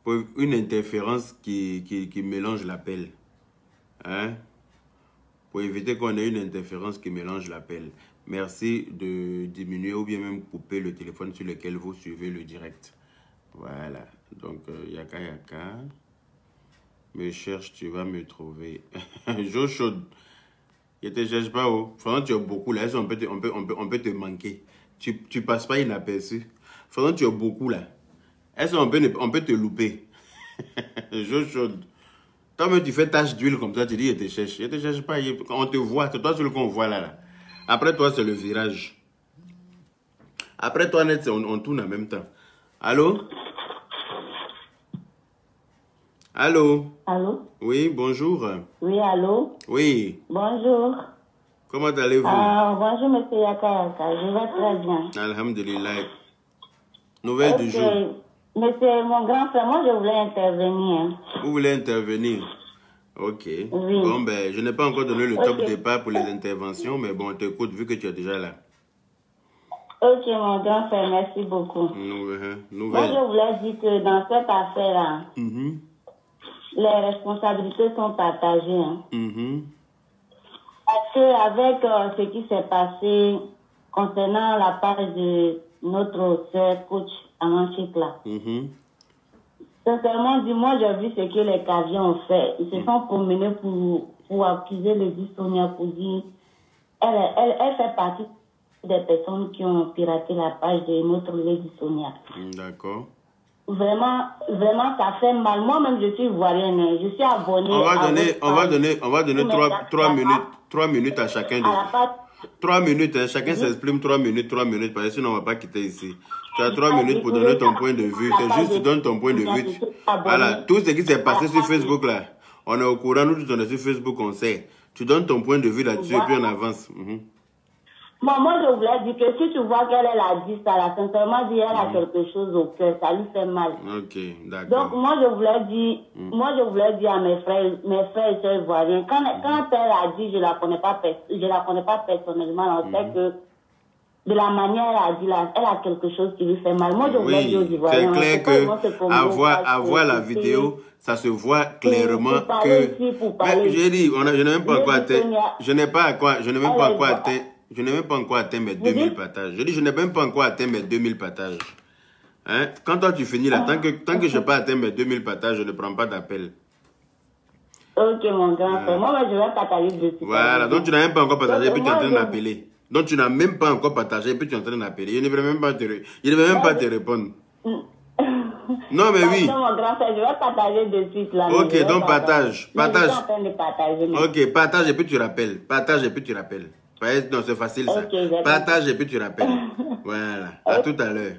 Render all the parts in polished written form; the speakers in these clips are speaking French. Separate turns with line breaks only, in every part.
Pour une interférence qui mélange l'appel. Hein? Pour éviter qu'on ait une interférence qui mélange l'appel. Merci de diminuer ou bien même couper le téléphone sur lequel vous suivez le direct. Voilà. Donc, Yaka. Me cherche, tu vas me trouver. Jo chaude. Je te cherche pas, oh. Franchement, tu as beaucoup là. On peut te manquer. Tu passes pas inaperçu. Franchement, tu as beaucoup là. Est-ce qu'on peut te louper? Jo chaude. Toi-même, tu fais tache d'huile comme ça, tu dis, je te cherche. Je te cherche pas. On te voit. C'est toi celui qu'on voit là. Après toi, c'est le virage. Après toi, net, on tourne en même temps. Allô? Allô?
Allô?
Oui, bonjour.
Oui, allô?
Oui.
Bonjour.
Comment allez-vous?
Bonjour, monsieur Yaka. Je vais très bien.
Alhamdulillah. Nouvelle du jour.
Monsieur, mon grand frère, moi, je voulais intervenir.
Vous voulez intervenir? Ok.
Oui.
Bon, ben, je n'ai pas encore donné le top départ pour les interventions, mais bon, on t'écoute vu que tu es déjà là.
Ok, mon grand frère, merci beaucoup.
Nouvelle.
Moi, je voulais dire que dans cette affaire-là, les responsabilités sont partagées. Hein. Parce qu'avec ce qui s'est passé concernant la page de notre sœur coach Amanchik là, sincèrement, moi j'ai vu ce que les caviens ont fait. Ils se sont promenés pour accuser le Sonia pour dire elle fait partie des personnes qui ont piraté la page de notre Lady Sonia.
D'accord.
Vraiment, ça fait mal. Moi-même, je suis ivoirienne. Je suis abonnée.
On va donner 3 minutes à chacun. 3 minutes, hein, chacun s'exprime 3 minutes, parce que sinon on ne va pas quitter ici. Tu as 3 minutes pour donner ton point de vue. C'est juste, tu donnes ton point de vue. Voilà, tout ce qui s'est passé sur Facebook là, on est au courant, nous tous on est sur Facebook, on sait. Tu donnes ton point de vue là-dessus et puis on avance.
Moi, je voulais dire que si tu vois qu'elle a dit ça, là, sincèrement, elle a quelque chose au cœur, ça lui fait mal.
Ok, d'accord.
Donc, moi, je voulais dire à mes frères et sœurs ivoiriens, quand elle a dit, je la connais pas personnellement, on sait que de la manière elle a dit là, elle a quelque chose qui lui fait mal. Moi, je voulais dire aux Ivoiriens.
C'est clair que avoir la vidéo, ça se voit clairement que. J'ai dit, je n'ai même pas encore atteint. Je n'ai même pas encore atteint mes 2000 partages. Je dis, je n'ai même pas encore atteint mes 2000 partages. Hein? Quand toi tu finis là, tant que je n'ai pas atteint mes 2000 partages, je ne prends pas d'appel.
Ok, mon grand frère. Moi, je vais partager dessus.
Voilà, donc tu n'as même pas encore partagé et puis tu es en train d'appeler. Donc tu n'as même pas encore partagé et puis tu es en train d'appeler. Je ne vais même pas te répondre. Non, mais oui.
Non, mon grand frère, je vais partager de suite là.
Ok, donc partage.
Je suis en train de partager.
Ok, partage et puis tu rappelles. Non, c'est facile ça. Okay, partage et puis tu rappelles. Voilà, à tout à l'heure.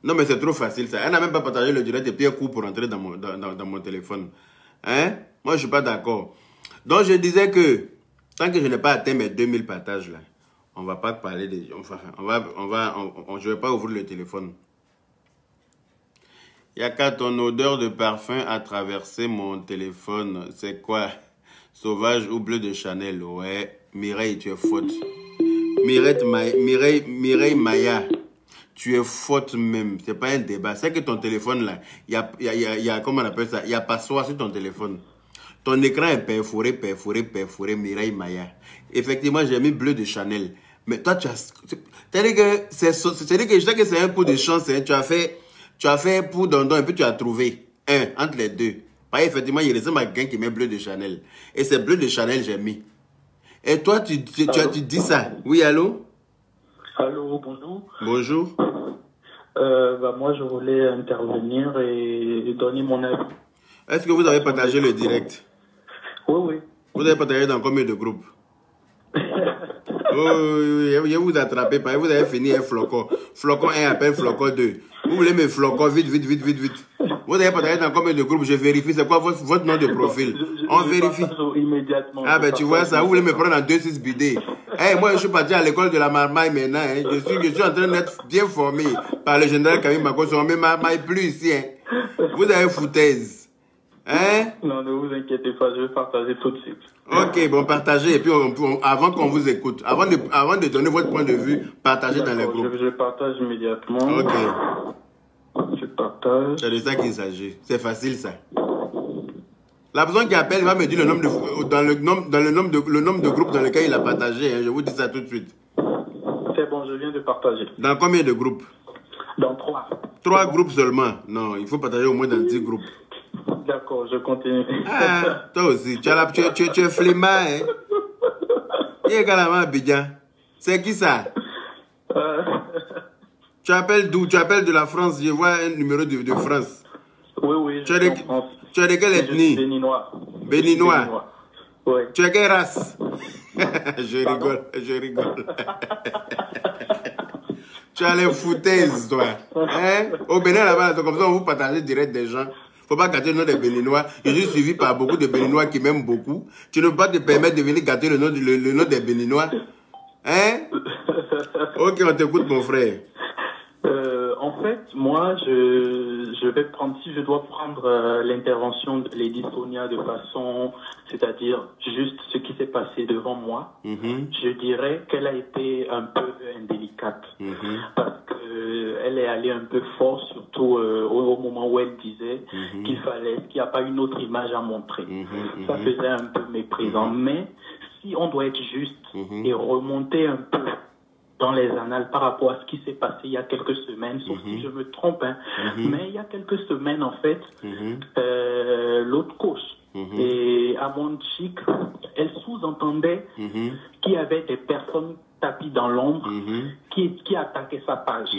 Non, mais c'est trop facile ça. Elle n'a même pas partagé le direct et puis elle coupe pour entrer dans mon téléphone. Hein? Moi, je ne suis pas d'accord. Donc, je disais que tant que je n'ai pas atteint mes 2000 partages là, on ne va pas parler de... Enfin, je ne vais pas ouvrir le téléphone. Yaka, ton odeur de parfum a traversé mon téléphone. C'est quoi? Sauvage ou bleu de Chanel? Ouais. Mireille, tu es faute. Mireille Maya, tu es faute même. C'est pas un débat. C'est que ton téléphone là, il y a comment on appelle ça? Il y a passoire sur ton téléphone. Ton écran est perforé, Mireille Maya. Effectivement, j'ai mis bleu de Chanel. Mais toi, tu as... C'est-à-dire que je sais que c'est un coup de chance. Hein. Tu as fait pour Dondon et puis tu as trouvé un entre les deux. Effectivement, il ressemble à quelqu'un qui met bleu de Chanel. Et c'est bleu de Chanel j'ai mis. Et toi, tu dis ça. Oui, allô?
Allô, bonjour.
Bonjour.
Moi, je voulais intervenir et donner mon avis.
Est-ce que vous avez partagé le direct?
Oui.
Vous avez partagé dans combien de groupes? Oui, je vous attrapez. Vous avez fini un flocon. Flocon 1 appelle flocon 2. Vous voulez mes flocons vite. Vous avez partagé dans combien de groupes? Je vérifie. C'est quoi votre nom de profil? On vérifie.
Immédiatement.
Ah ben tu vois ça. Vous voulez me prendre en 2-6 BD. Moi je suis parti à l'école de la marmaille maintenant. Hein. Je suis en train d'être bien formé par le général Camille Makoso. Mais marmaille plus ici. Hein. Vous avez foutaise. Hein?
Non, ne vous inquiétez pas. Je vais partager tout de suite.
Ok, bon, partagez. Et puis avant qu'on vous écoute, avant de donner votre point de vue, partagez dans les groupes.
Je partage immédiatement.
Ok.
partage.
C'est de ça qu'il s'agit. C'est facile, ça. La personne qui appelle va me dire le nombre le nombre de groupes dans lesquels il a partagé. Hein. Je vous dis ça tout de suite.
C'est bon, je viens de partager.
Dans combien de groupes?
Dans 3.
3 groupes seulement. Non, il faut partager au moins dans 10 groupes.
D'accord, je continue.
Ah, toi aussi, tu es flemmard, hein? Il est également Abidjan. C'est qui ça? Tu appelles d'où? Tu appelles de la France. Je vois un numéro de France.
Oui,
tu es de quelle ethnie?
Béninois.
Béninois.
Oui.
Tu es quelle race? Je rigole. Tu as les foutaises, toi. Hein? Au Bénin, là-bas, comme ça, on vous partage direct des gens. Faut pas gâter le nom des Béninois. Je suis suivi par beaucoup de Béninois qui m'aiment beaucoup. Tu ne peux pas te permettre de venir gâter le nom des Béninois. Hein? Ok, on t'écoute, mon frère.
En fait, moi, je vais prendre, si je dois prendre l'intervention de Lady Sonia de façon, c'est-à-dire juste ce qui s'est passé devant moi, je dirais qu'elle a été un peu indélicate. Parce qu'elle est allée un peu fort, surtout au moment où elle disait qu'il n'y a pas une autre image à montrer. Ça faisait un peu méprisant. Mais si on doit être juste et remonter un peu dans les annales par rapport à ce qui s'est passé il y a quelques semaines, sauf si je me trompe, hein. Mais il y a quelques semaines, en fait, l'autre coach et Amon Chic, elle sous-entendait qu'il y avait des personnes tapis dans l'ombre qui attaquaient sa page.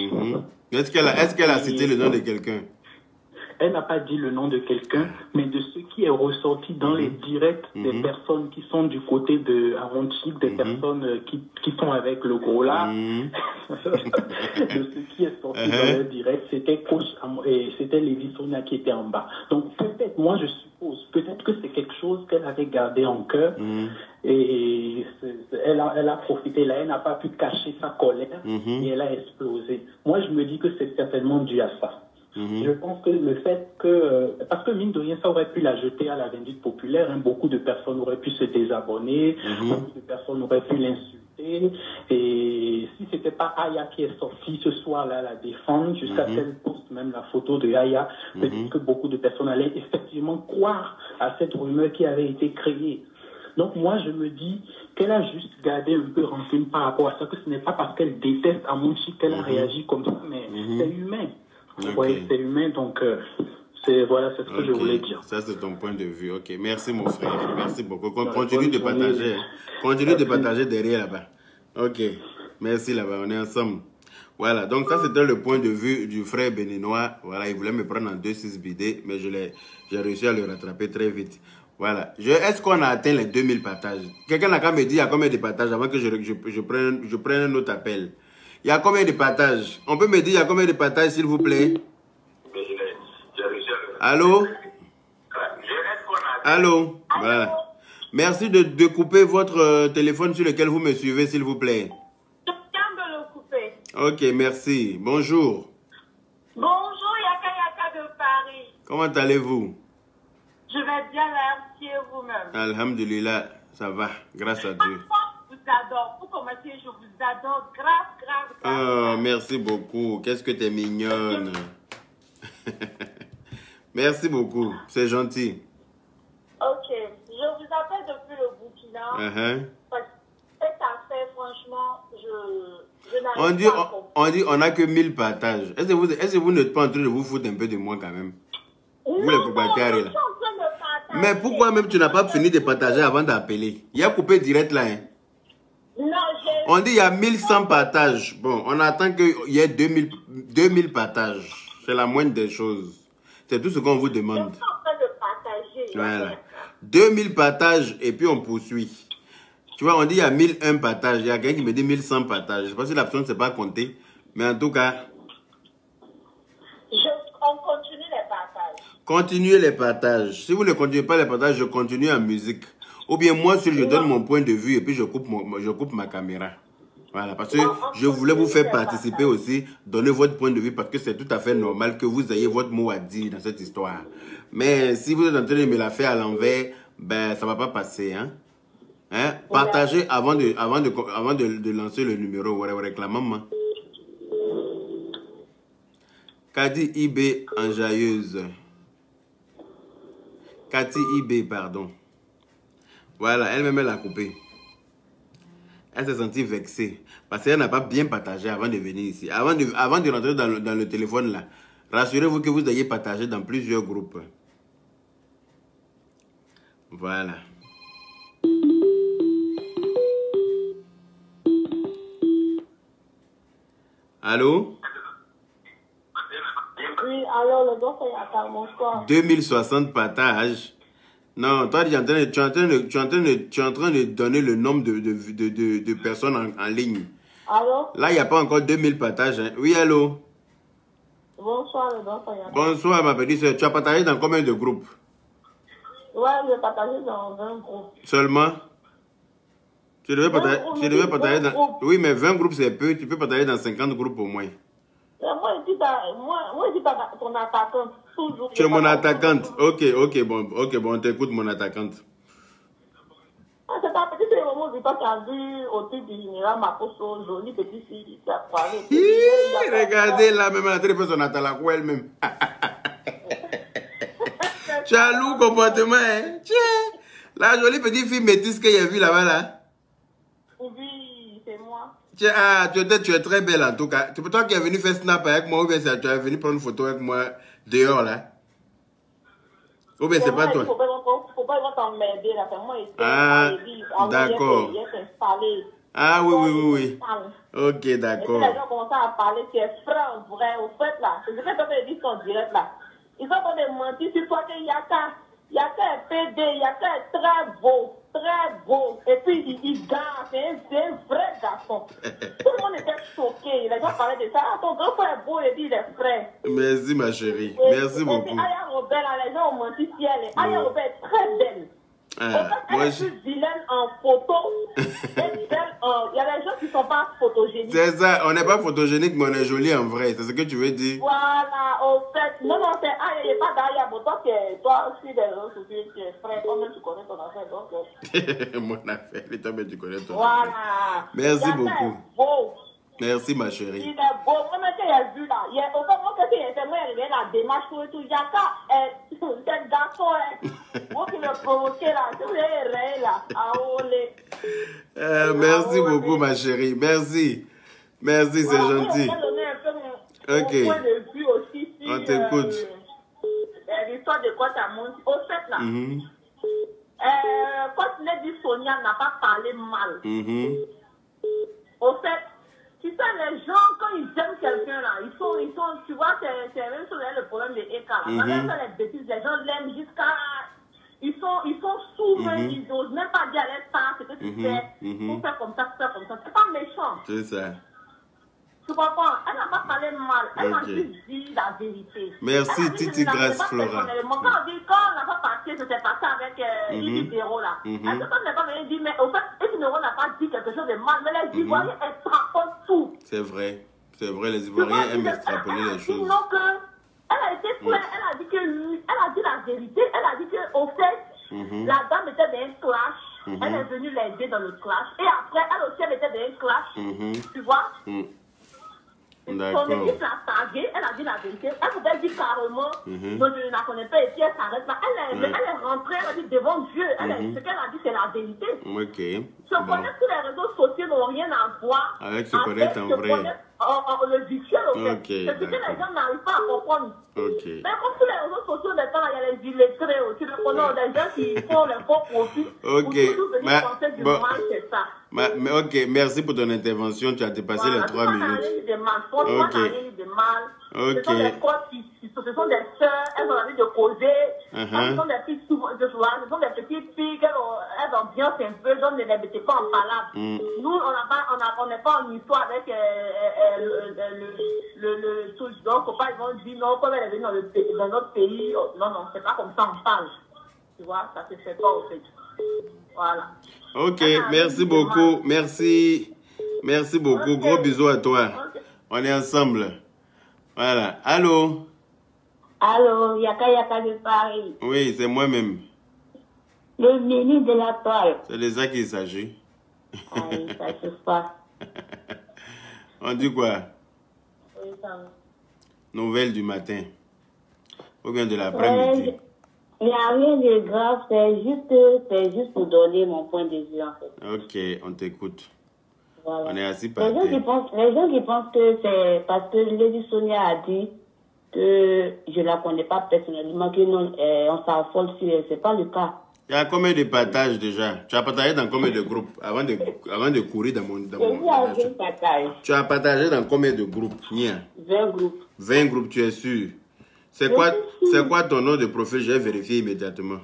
Est-ce qu'elle a cité le nom de quelqu'un?
Elle n'a pas dit le nom de quelqu'un, mais de ce qui est ressorti dans les directs des personnes qui sont du côté de Aronchik, des personnes qui sont avec le gros là, de ce qui est sorti dans les directs, c'était coach et c'était Lady Sonia qui était en bas. Donc peut-être, moi je suppose, peut-être que c'est quelque chose qu'elle avait gardé en cœur et elle a profité là, elle n'a pas pu cacher sa colère et elle a explosé. Moi je me dis que c'est certainement dû à ça. Je pense que le fait que... parce que mine de rien, ça aurait pu la jeter à la vindicte populaire. Hein. Beaucoup de personnes auraient pu se désabonner. Beaucoup de personnes auraient pu l'insulter. Et si c'était pas Aya qui est sortie ce soir-là la défendre, jusqu'à qu'elle poste même la photo de Aya, peut-être que beaucoup de personnes allaient effectivement croire à cette rumeur qui avait été créée. Donc moi, je me dis qu'elle a juste gardé un peu rancune par rapport à ça, que ce n'est pas parce qu'elle déteste Amonchi qu'elle a réagi comme ça, mais c'est humain. Oui, c'est humain, donc voilà, c'est ce que je voulais dire.
Ça, c'est ton point de vue. Ok, merci mon frère. Merci beaucoup. Continue de partager. Continue de partager derrière là-bas. Ok, merci là-bas, on est ensemble. Voilà, donc ça, c'était le point de vue du frère béninois. Voilà, il voulait me prendre en 2-6 BD, mais j'ai réussi à le rattraper très vite. Voilà. Est-ce qu'on a atteint les 2000 partages? Quelqu'un n'a qu'à me dire il y a combien de partages avant que je prenne un autre appel. Il y a combien de partages? On peut me dire il y a combien de partages, s'il vous plaît? Allô? Allô? Voilà. Merci de couper votre téléphone sur lequel vous me suivez, s'il vous plaît.
Je viens de le couper.
Ok, merci. Bonjour.
Bonjour, Yaka de Paris.
Comment allez-vous?
Je vais bien, merci et vous-même.
Alhamdulillah, ça va, grâce à Dieu.
Je vous adore. Pour commencer, je vous adore grave.
Oh, merci beaucoup. Qu'est-ce que tu es mignonne. Merci beaucoup, c'est gentil.
Ok, je vous appelle depuis le Burkina. Parce que cette affaire, franchement, je n'arrive pas à comprendre.
On dit on n'a que 1000 partages. Est-ce que vous n'êtes pas en train de vous foutre un peu de moi quand même? Vous les propriétaires là. Mais pourquoi même tu n'as pas fini de partager avant d'appeler? Il y a coupé direct là. Hein?
Non,
on dit il y a 1100 partages. Bon, on attend qu'il y ait 2000 partages. C'est la moindre des choses. C'est tout ce qu'on vous demande.
Je suis en train de partager.
Voilà. 2000 partages et puis on poursuit. Tu vois, on dit il y a 1001 partages. Il y a quelqu'un qui me dit 1100 partages. Je ne sais pas si la personne ne sait pas compter. Mais en tout cas...
On continue les partages.
Continuez les partages. Si vous ne continuez pas les partages, je continue en musique. Ou bien moi, je donne mon point de vue et puis je coupe ma caméra. Voilà, parce que je voulais vous faire participer aussi, donner votre point de vue, parce que c'est tout à fait normal que vous ayez votre mot à dire dans cette histoire. Mais si vous êtes en train de me la faire à l'envers, ben ça ne va pas passer. Hein? Partagez avant de lancer le numéro. Réclamement. Cathy IB enjailleuse. Cathy IB, pardon. Voilà, elle-même, elle a coupé. Elle s'est sentie vexée. Parce qu'elle n'a pas bien partagé avant de venir ici. Avant de rentrer dans le téléphone là, rassurez-vous que vous ayez partagé dans plusieurs groupes. Voilà. Allô?
Oui, alors le dossier à bonsoir.
2060 partages. Non, toi, tu es en train de donner le nombre de personnes en ligne.
Allô?
Là, il n'y a pas encore 2000 partages. Hein. Oui, allô?
Bonsoir, le dossier.
Bonsoir, ma petite soeur. Tu as partagé dans combien de groupes?
Ouais, j'ai partagé dans 20 groupes.
Seulement? Tu devais partager dans... Oui, mais 20 groupes, c'est peu. Tu peux partager dans 50 groupes au moins.
Moi, je dis ton attaquante. Toujours.
Tu es mon attaquante. Ok, bon, on t'écoute, mon attaquante.
C'est ta petite fille, au moment où tu as vu au titre du général Makoso, jolie petite fille qui a parlé.
Regardez là, même la personne à la quoi elle-même. Tu as un lourd comportement, hein? Tiens, la jolie petite fille métisse qu'il y a vu là-bas, là.
Oui, c'est moi.
Tiens, tu es très belle en tout cas. C'est pour toi qui es venu faire snap avec moi ou bien tu es venu prendre une photo avec moi dehors là? Ou bien c'est pas toi?
Faut pas t'emmerder là.
Ah, d'accord. Ah oui. Ok, d'accord.
Les gens commencent à parler, tu es franc, vrai, au fait là. C'est ce que tu dis en direct là. Ils ont pas de mentir sur toi qu'il y a qu'un PD, il y a qu'un très beau. Et puis il gagne, c'est un vrai garçon. Tout le monde était choqué. Les gens parlaient de ça. Ah, ton grand frère est beau, et dit il est frais.
Merci ma chérie, merci beaucoup.
Et puis Aya Robert, là, les gens ont menti si elle est. Aya Robert est très belle. Elle est plus vilaine en photo. Il y a des gens qui ne sont pas photogéniques.
C'est ça, on n'est pas photogénique, mais on est joli en vrai. C'est ce que tu veux dire?
Voilà, au fait. Non, c'est Aya, il n'est pas d'Aya. Mais toi aussi, des réseaux sociaux, tu es frère. Toi-même, tu connais ton affaire. Donc,
mon affaire, toi-même, tu connais ton affaire.
Voilà.
Merci beaucoup.
Beau.
Merci ma chérie.
Il est beau, vraiment qu'il a vu là. Il est au fait, moi, quand il était moi, il la démarche et tout. Il y a qu'à, c'est garçon, moi qui le provoqué là. Tu es là. Ah, olé.
Merci beaucoup ma chérie. Merci, c'est gentil.
Ok. Point de vue aussi,
on t'écoute.
L'histoire de quoi ça monte. Au fait là, quand tu l'as dit, Sonia n'a pas parlé mal. Au fait, tu sais, les gens, quand ils aiment quelqu'un là, ils sont, tu vois, c'est même sur le problème des écarts. Quand ils font les bêtises, les gens l'aiment jusqu'à. Ils sont sourds, ils n'osent même pas dire à l'air ce que tu fais. Il faut faire comme ça, C'est pas méchant.
C'est ça.
Tu comprends? Elle n'a pas parlé mal. Elle m'a juste dit la vérité.
Merci, Titi Grace Flora.
Quand on n'a pas passé, c'était passé avec Ibero là. Elle n'est pas venue dire, mais au fait, Ibero n'a pas dit quelque chose de mal, mais les Ivoiriens extrapolent tout.
C'est vrai, les Ivoiriens aiment extrapoler les choses.
Sinon que, elle a été claire, elle a dit que lui, elle a dit la vérité, elle a dit qu'au fait, la dame était dans un clash, elle est venue l'aider dans le clash, et après, elle aussi, elle était dans un clash, tu vois? Son équipe l'a taguée, elle a dit la vérité. Elle pouvait dire carrément, moi je ne la connais pas et puis elle s'arrête là. Elle est rentrée, elle a dit devant Dieu. Ce qu'elle a dit, c'est la vérité. Se connaître sur les réseaux sociaux n'ont rien à voir
avec se connaître en vrai.
Le virtuel, au fait. C'est ce que les gens n'arrivent pas à comprendre. Mais comme sur les réseaux sociaux, il y a les illettrés aussi. Tu connais des gens qui font le faux profit. Pour toujours venir penser du mal, c'est ça.
Mais ok, merci pour ton intervention. Tu as dépassé les 3 minutes.
Ce sont des sœurs, elles ont envie de causer. Ce sont des filles souvent, ce sont des petites filles, elles ont bien un peu, donc ne les mettez pas en palade. Nous, on n'est pas en histoire avec le tout. Donc, faut pas, ils vont dire non, comme elle est venue dans notre pays. Non, c'est pas comme ça on parle. Tu vois, ça se fait pas au fait. Voilà.
Ok, merci beaucoup. Merci beaucoup. Gros bisous à toi. On est ensemble. Voilà. Allô?
Allô, Yaka de Paris.
Oui, c'est moi-même.
Le ministre de la toile.
C'est de ça qu'il s'agit.
Ah oui, ça se passe.
On dit quoi?
Oui, ça va.
Nouvelle du matin. Ou bien de l'après-midi.
Il n'y a rien de grave, c'est juste pour donner mon point de vue en fait.
Ok, on t'écoute.
Voilà.
On est assis par
Les gens qui pensent que c'est parce que Lady Sonia a dit que je ne la connais pas personnellement, que non, on s'affole sur elle. C'est pas le cas.
Il y a combien de partages déjà? Tu as partagé dans combien de groupes avant de courir dans mon
partage.
Tu as partagé dans combien de groupes? Nia?
20 groupes.
20 groupes, tu es sûr? C'est quoi ton nom de profil? J'ai vérifié immédiatement.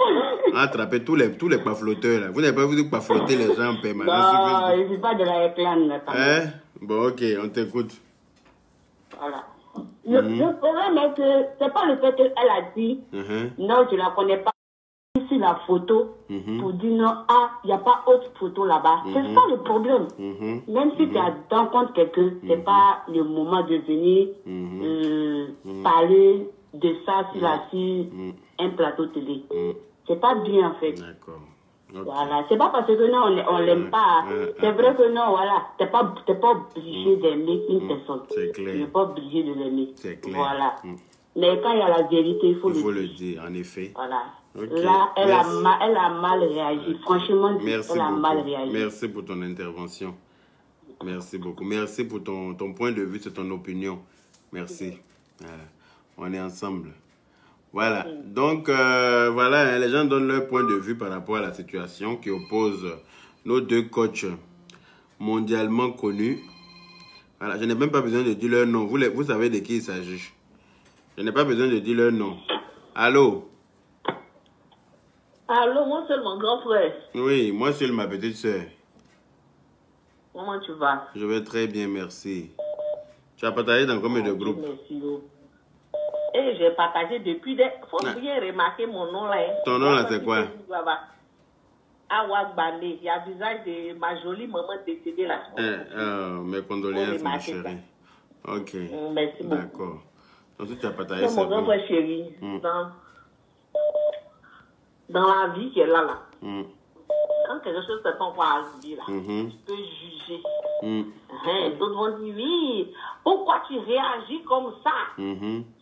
Attraper tous les pafloteurs là. Vous n'avez pas voulu pafloter les gens en permanence?
Non, je ne suis pas de la réclame.
Hein? Bon, ok, on t'écoute.
Voilà. Le problème est que c'est pas le fait qu'elle a dit non, je ne la connais pas sur la photo pour dire non, il n'y a pas autre photo là-bas. C'est ça le problème. Même si tu rencontres quelqu'un, ce n'est pas le moment de venir parler de ça sur un plateau télé. C'est pas bien en fait.
D'accord. Okay.
Voilà, c'est pas parce que non, on l'aime pas. C'est vrai que non, voilà, t'es pas obligé d'aimer une personne.
C'est clair.
Tu n'es pas obligé de l'aimer.
C'est clair.
Voilà. Mais quand il y a la vérité, il faut le
dire, en effet.
Voilà.
Okay.
Là, elle a mal réagi. Franchement, elle a mal réagi.
Merci pour ton intervention. Merci beaucoup. Merci pour ton point de vue, c'est ton opinion. Merci. Voilà. On est ensemble. Voilà. Donc, voilà, les gens donnent leur point de vue par rapport à la situation qui oppose nos deux coachs mondialement connus. Voilà, je n'ai même pas besoin de dire leur nom. Vous savez de qui il s'agit. Je n'ai pas besoin de dire leur nom. Allô?
Allô, moi seul mon grand frère.
Oui, moi seul ma petite soeur.
Comment tu vas?
Je vais très bien, merci. Tu as partagé dans combien de groupes?
Merci. Et j'ai partagé depuis des... Faut bien remarquer mon nom là.
Ton nom là, c'est quoi?
Awak Bane. Il y a le visage de ma jolie maman décédée là.
Mes condoléances, ma chérie. Ok.
Merci beaucoup.
D'accord. Ensuite, tu as partagé ça.
Mon grand frère chéri, dans la vie qui est là. Quand quelque chose se passe à la vie là, tu peux juger. D'autres vont dire, oui, pourquoi tu réagis comme ça?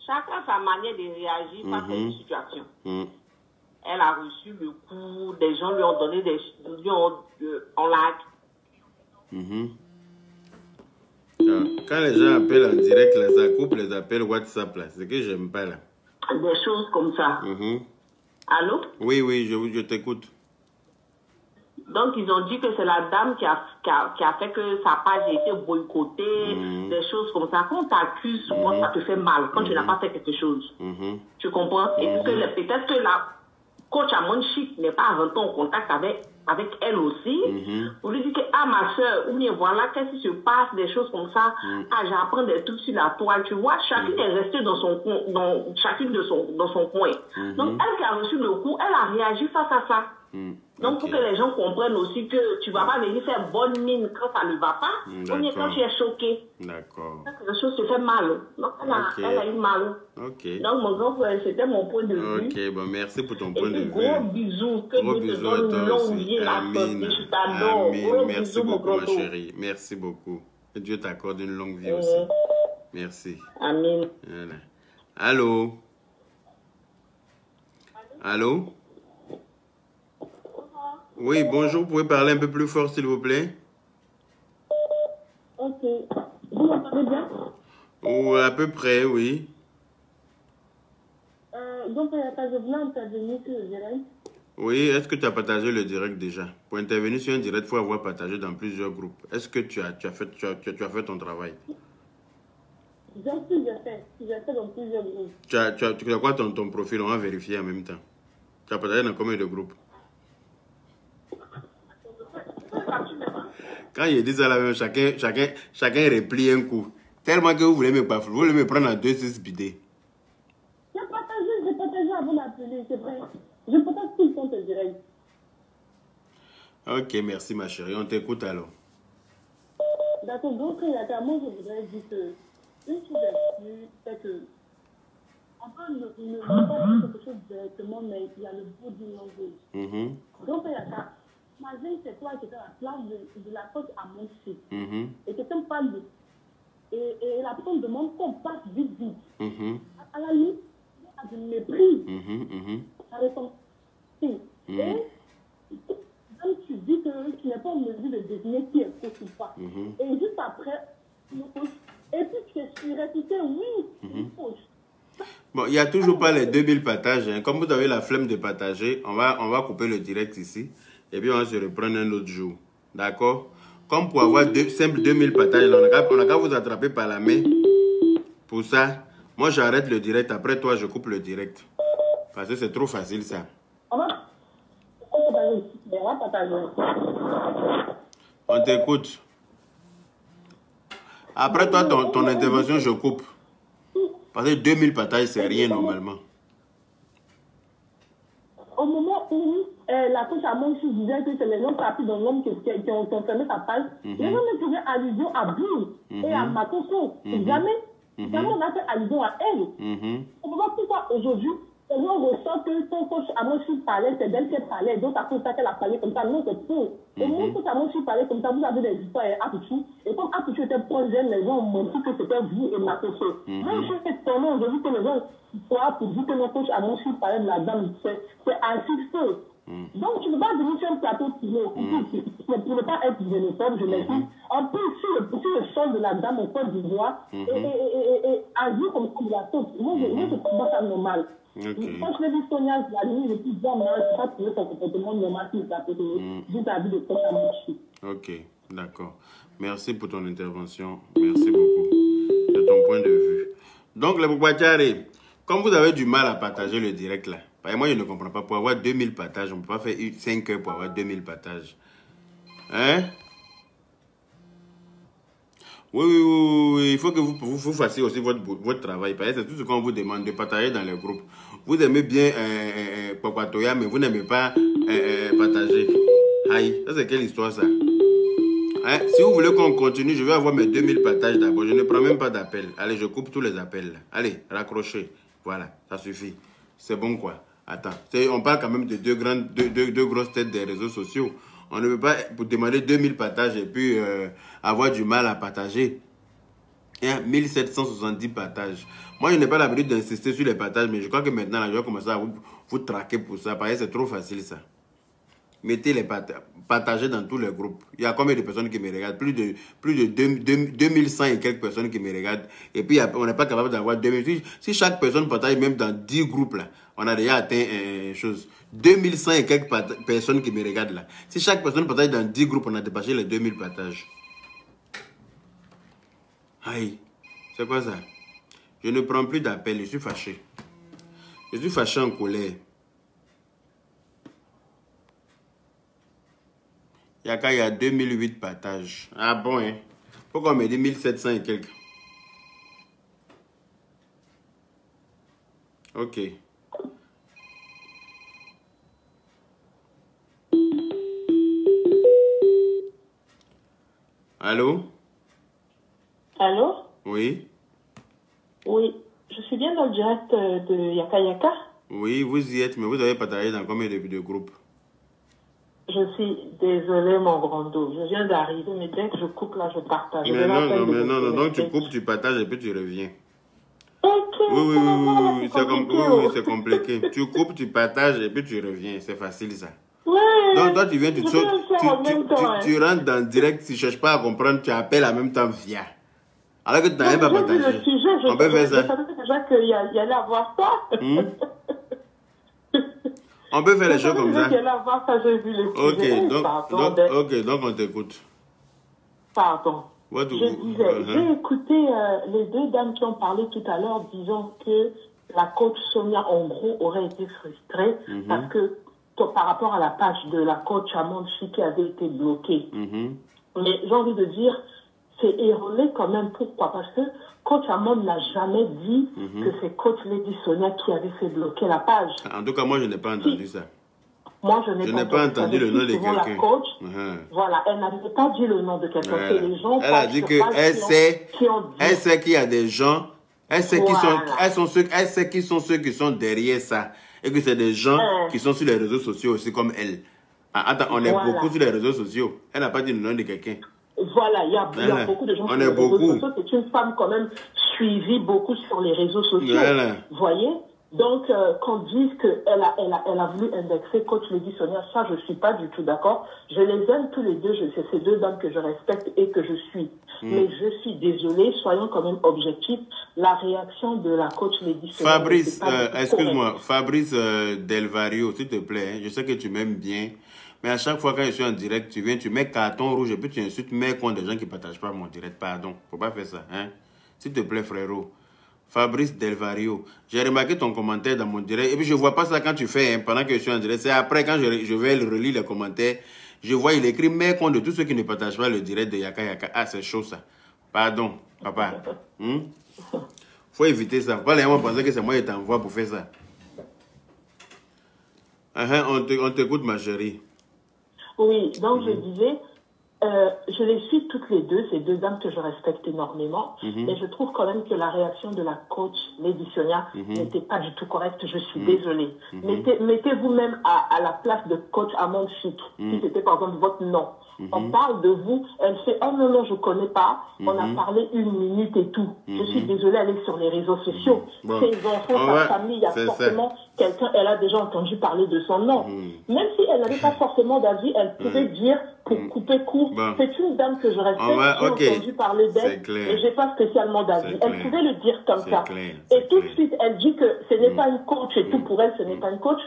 Chacun a sa manière de réagir face à une situation. Elle a reçu le coup, des gens lui ont donné on l'a.
Quand les gens appellent en direct, là, ça coupe les appels WhatsApp, là. C'est ce que j'aime pas, là.
Des choses comme ça. Allô?
Oui, je t'écoute.
Donc, ils ont dit que c'est la dame qui a fait que sa page a été boycottée, des choses comme ça. Quand on t'accuse, souvent, ça te fait mal quand tu n'as pas fait quelque chose. Tu comprends? Et peut-être que la coach Amonchik n'est pas rentré en contact avec elle aussi, pour lui dire que, ma soeur, ou bien voilà, qu'est-ce qui se passe, des choses comme ça, j'apprends des trucs sur la toile, tu vois, chacune est restée dans son coin, dans son coin. Donc, elle qui a reçu le coup, elle a réagi face à ça. Donc, pour que les gens comprennent aussi que tu ne vas pas venir faire bonne mine quand ça ne va pas, ou bien quand tu es choqué.
D'accord.
Quelque chose te fait mal. Donc, elle a eu mal.
Ok.
Donc, mon grand frère, c'était mon point de vue.
Ok, bon, merci pour ton point de vue.
Gros bisous. Que Dieu te donne une longue vie, la santé. Je t'adore.
Amen. Merci beaucoup, ma chérie. Merci beaucoup. Que Dieu t'accorde une longue vie aussi. Merci.
Amen.
Voilà. Allô? Allô? Oui, bonjour. Vous pouvez parler un peu plus fort, s'il vous plaît?
Ok. Vous m'entendez bien?
Ou à peu près, oui.
Donc, je voulais intervenir sur le direct.
Oui, est-ce que tu as partagé le direct déjà? Pour intervenir sur un direct, il faut avoir partagé dans plusieurs groupes. Est-ce que tu as fait ton travail?
J'ai fait dans plusieurs groupes.
Tu as quoi ton profil? On va vérifier en même temps. Tu as partagé dans combien de groupes? Quand il dit ça, là, chacun replie un coup. Tellement que vous voulez me prendre en 2-6 bidets.
J'ai partagé avant d'appeler, c'est vrai. Je partage tout le temps le direct.
Ok, merci ma chérie. On t'écoute alors.
D'accord, donc moi je voudrais dire que une chose est sûre, c'est que on peut ne pas dire quelque chose directement, mais il y a le bout d'une langue. Donc il y a ça. Imagine c'est toi qui es à la place de la coach à mon site. Et quelqu'un parle de
et la personne demande qu'on passe vite. À la limite, il y a du mépris. Ça répond. Et comme tu dis que tu n'es pas en mesure de désigner qui est coach ou pas. Et juste après, et puis tu es surréputé, oui, coach.
Bon, il n'y a toujours pas les 2000 partages. Hein. Comme vous avez la flemme de partager, on va couper le direct ici. Et puis on va se reprendre un autre jour. D'accord? Comme pour avoir simple 2000 partages, on n'a qu'à vous attraper par la main. Pour ça, moi j'arrête le direct. Après toi, je coupe le direct. Parce que c'est trop facile ça. On t'écoute. Après toi, ton intervention, je coupe. Parce que 2000 partages, c'est rien normalement.
Au moment où la coach à mon fils disait que c'est les gens partis dans l'homme qui ont fermé sa page, les gens ne faisaient allusion à Boum et à Matoko. Jamais on a fait allusion à elle. On ne voit pas pourquoi aujourd'hui, les gens ressentent que son coach à mon fils parlait, c'est d'elle qu'elle parlait, donc à cause de ça qu'elle a parlé comme ça. Non, c'est faux. Et mon coach à mon fils parlait comme ça, vous avez des histoires à Apouchou. Et comme Apouchou était proche d'elle, les gens ont montré que c'était vous et Matoko. Même si c'est étonnant aujourd'hui que les gens soient pour dire que mon coach à mon fils parlait de la dame, c'est insisté. Donc, tu ne peux pas venir sur un plateau pour ne pas être xénophobe, je m'explique. En plus, sur le sol de la dame au Côte d'Ivoire et agir comme ça de la tête. Moi, je trouve pas ça normal. Quand je l'ai vu Sonia, la nuit, je me suis dit, non, je ne peux pas trouver son comportement normal sur le plateau, juste à vie de coach à mon fils.
Ok, d'accord. Merci pour ton intervention. Merci beaucoup de ton point de vue. Donc, les Boubouatiari, comme vous avez du mal à partager le direct là, moi je ne comprends pas. Pour avoir 2000 partages, on ne peut pas faire 5 heures pour avoir 2000 partages. Hein? Oui. Il faut que vous fassiez aussi votre travail. Parce que c'est tout ce qu'on vous demande de partager dans les groupes. Vous aimez bien Papatoya, mais vous n'aimez pas partager. Aïe, ça c'est quelle histoire ça? Hein? Si vous voulez qu'on continue, je vais avoir mes 2000 partages d'abord. Je ne prends même pas d'appel. Allez, je coupe tous les appels. Là. Allez, raccrochez. Voilà, ça suffit. C'est bon quoi? Attends, on parle quand même de deux grosses têtes des réseaux sociaux. On ne peut pas vous demander 2000 partages et puis avoir du mal à partager. Et 1770 partages. Moi, je n'ai pas l'habitude d'insister sur les partages, mais je crois que maintenant, là, je vais commencer à vous traquer pour ça. Parce que c'est trop facile ça. Mettez les partagez dans tous les groupes. Il y a combien de personnes qui me regardent? Plus de 2100 et quelques personnes qui me regardent. Et puis, on n'est pas capable d'avoir 2000. Si chaque personne partage même dans 10 groupes, là, on a déjà atteint une chose. 2100 et quelques personnes qui me regardent là. Si chaque personne partage dans 10 groupes, on a dépassé les 2000 partages. Aïe, c'est quoi ça? Je ne prends plus d'appel, je suis fâché. Je suis fâché en colère. Yaka, il y a 2008 partages. Ah bon, hein? Pourquoi on me dit 1700 et quelques? Ok. Allô?
Allô?
Oui?
Oui, je suis bien dans le direct de Yaka Yaka.
Oui, vous y êtes, mais vous avez partagé dans combien de groupes?
Je suis désolée, mon grand dos. Je viens d'arriver, mais dès que je coupe là, je partage.
Mais non, donc tu coupes, tu partages et puis tu reviens.
Ok.
Oui, c'est compliqué. Tu coupes, tu partages et puis tu reviens. C'est facile ça.
Ouais.
Donc toi, tu viens, tu rentres dans le direct, tu ne cherches pas à comprendre, tu appelles en même temps via. Alors que tu n'as même pas partagé. On peut faire ça.
Je savais déjà qu'il y allait avoir ça.
On peut faire les choses comme ça. Donc on t'écoute.
Pardon. Je disais, j'ai écouté les deux dames qui ont parlé tout à l'heure disant que la coach Sonia, en gros, aurait été frustrée parce que par rapport à la page de la coach Amanchi qui avait été bloquée. Mais j'ai envie de dire, c'est erroné quand même. Pourquoi? Parce que coach Amand n'a jamais dit que c'est coach Lady Sonia qui avait fait bloquer la page.
En tout cas, moi, je n'ai pas entendu ça.
Moi, je n'ai pas entendu le nom de quelqu'un. La coach, voilà, elle n'avait pas dit le nom de quelqu'un. Les gens
elle a dit qu'elle sait qu'il y a des gens, elle sait qui sont ceux qui sont derrière ça. Et que c'est des gens qui sont sur les réseaux sociaux aussi comme elle. Attends, on est beaucoup sur les réseaux sociaux. Elle n'a pas dit le nom de quelqu'un.
Voilà, il y a beaucoup de gens sur les réseaux sociaux. C'est une femme quand même suivie beaucoup sur les réseaux sociaux. Vous voyez? Donc, qu'on dise qu'elle a voulu indexer coach Lady Sonia, ça, je suis pas du tout d'accord. Je les aime tous les deux. C'est ces deux dames que je respecte et que je suis. Mais je suis désolée, soyons quand même objectifs. La réaction de la coach Lady Sonia...
Fabrice, excuse-moi, Fabrice Delvario, s'il te plaît, je sais que tu m'aimes bien, mais à chaque fois quand je suis en direct, tu viens, tu mets carton rouge et puis tu insultes mes comptes des gens qui ne partagent pas mon direct. Pardon, faut pas faire ça, hein. S'il te plaît, frérot. Fabrice Delvario, j'ai remarqué ton commentaire dans mon direct, et puis je ne vois pas ça quand tu fais, hein, pendant que je suis en direct. C'est après, quand je vais relire les commentaires, je vois, il écrit mes comptes de tous ceux qui ne partagent pas le direct de Yaka Yaka. Ah, c'est chaud ça. Pardon, papa. Faut éviter ça. Faut pas les gens penser que c'est moi qui t'envoie pour faire ça. On t'écoute, ma chérie.
Oui, donc je disais, je les suis toutes les deux, ces deux dames que je respecte énormément, et je trouve quand même que la réaction de la coach Lady Sonia n'était pas du tout correcte, je suis désolée. Mettez-vous même à la place de coach Amande Chic, si c'était par exemple votre nom. On parle de vous, elle fait « Oh non, non, je ne connais pas, on a parlé 1 minute et tout. Je suis désolée, elle est sur les réseaux sociaux. Ses enfants, sa famille, il y a forcément quelqu'un, elle a déjà entendu parler de son nom. Même si elle n'avait pas forcément d'avis, elle pouvait dire, pour couper court, c'est une dame que je respecte, j'ai entendu parler d'elle et je n'ai pas spécialement d'avis. Elle pouvait le dire comme ça. Et tout de suite, elle dit que ce n'est pas une coach et tout pour elle, ce n'est pas une coach.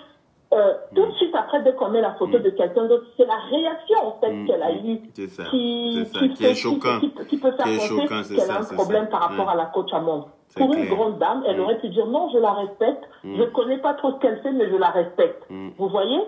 Tout de suite après, dès qu'on met la photo de quelqu'un d'autre, c'est la réaction en fait qu'elle a eue qui peut faire penser qu'elle a un problème par rapport à la coach Amande. Pour une grande dame, elle aurait pu dire non, je la respecte, je ne connais pas trop ce qu'elle fait, mais je la respecte. Vous voyez?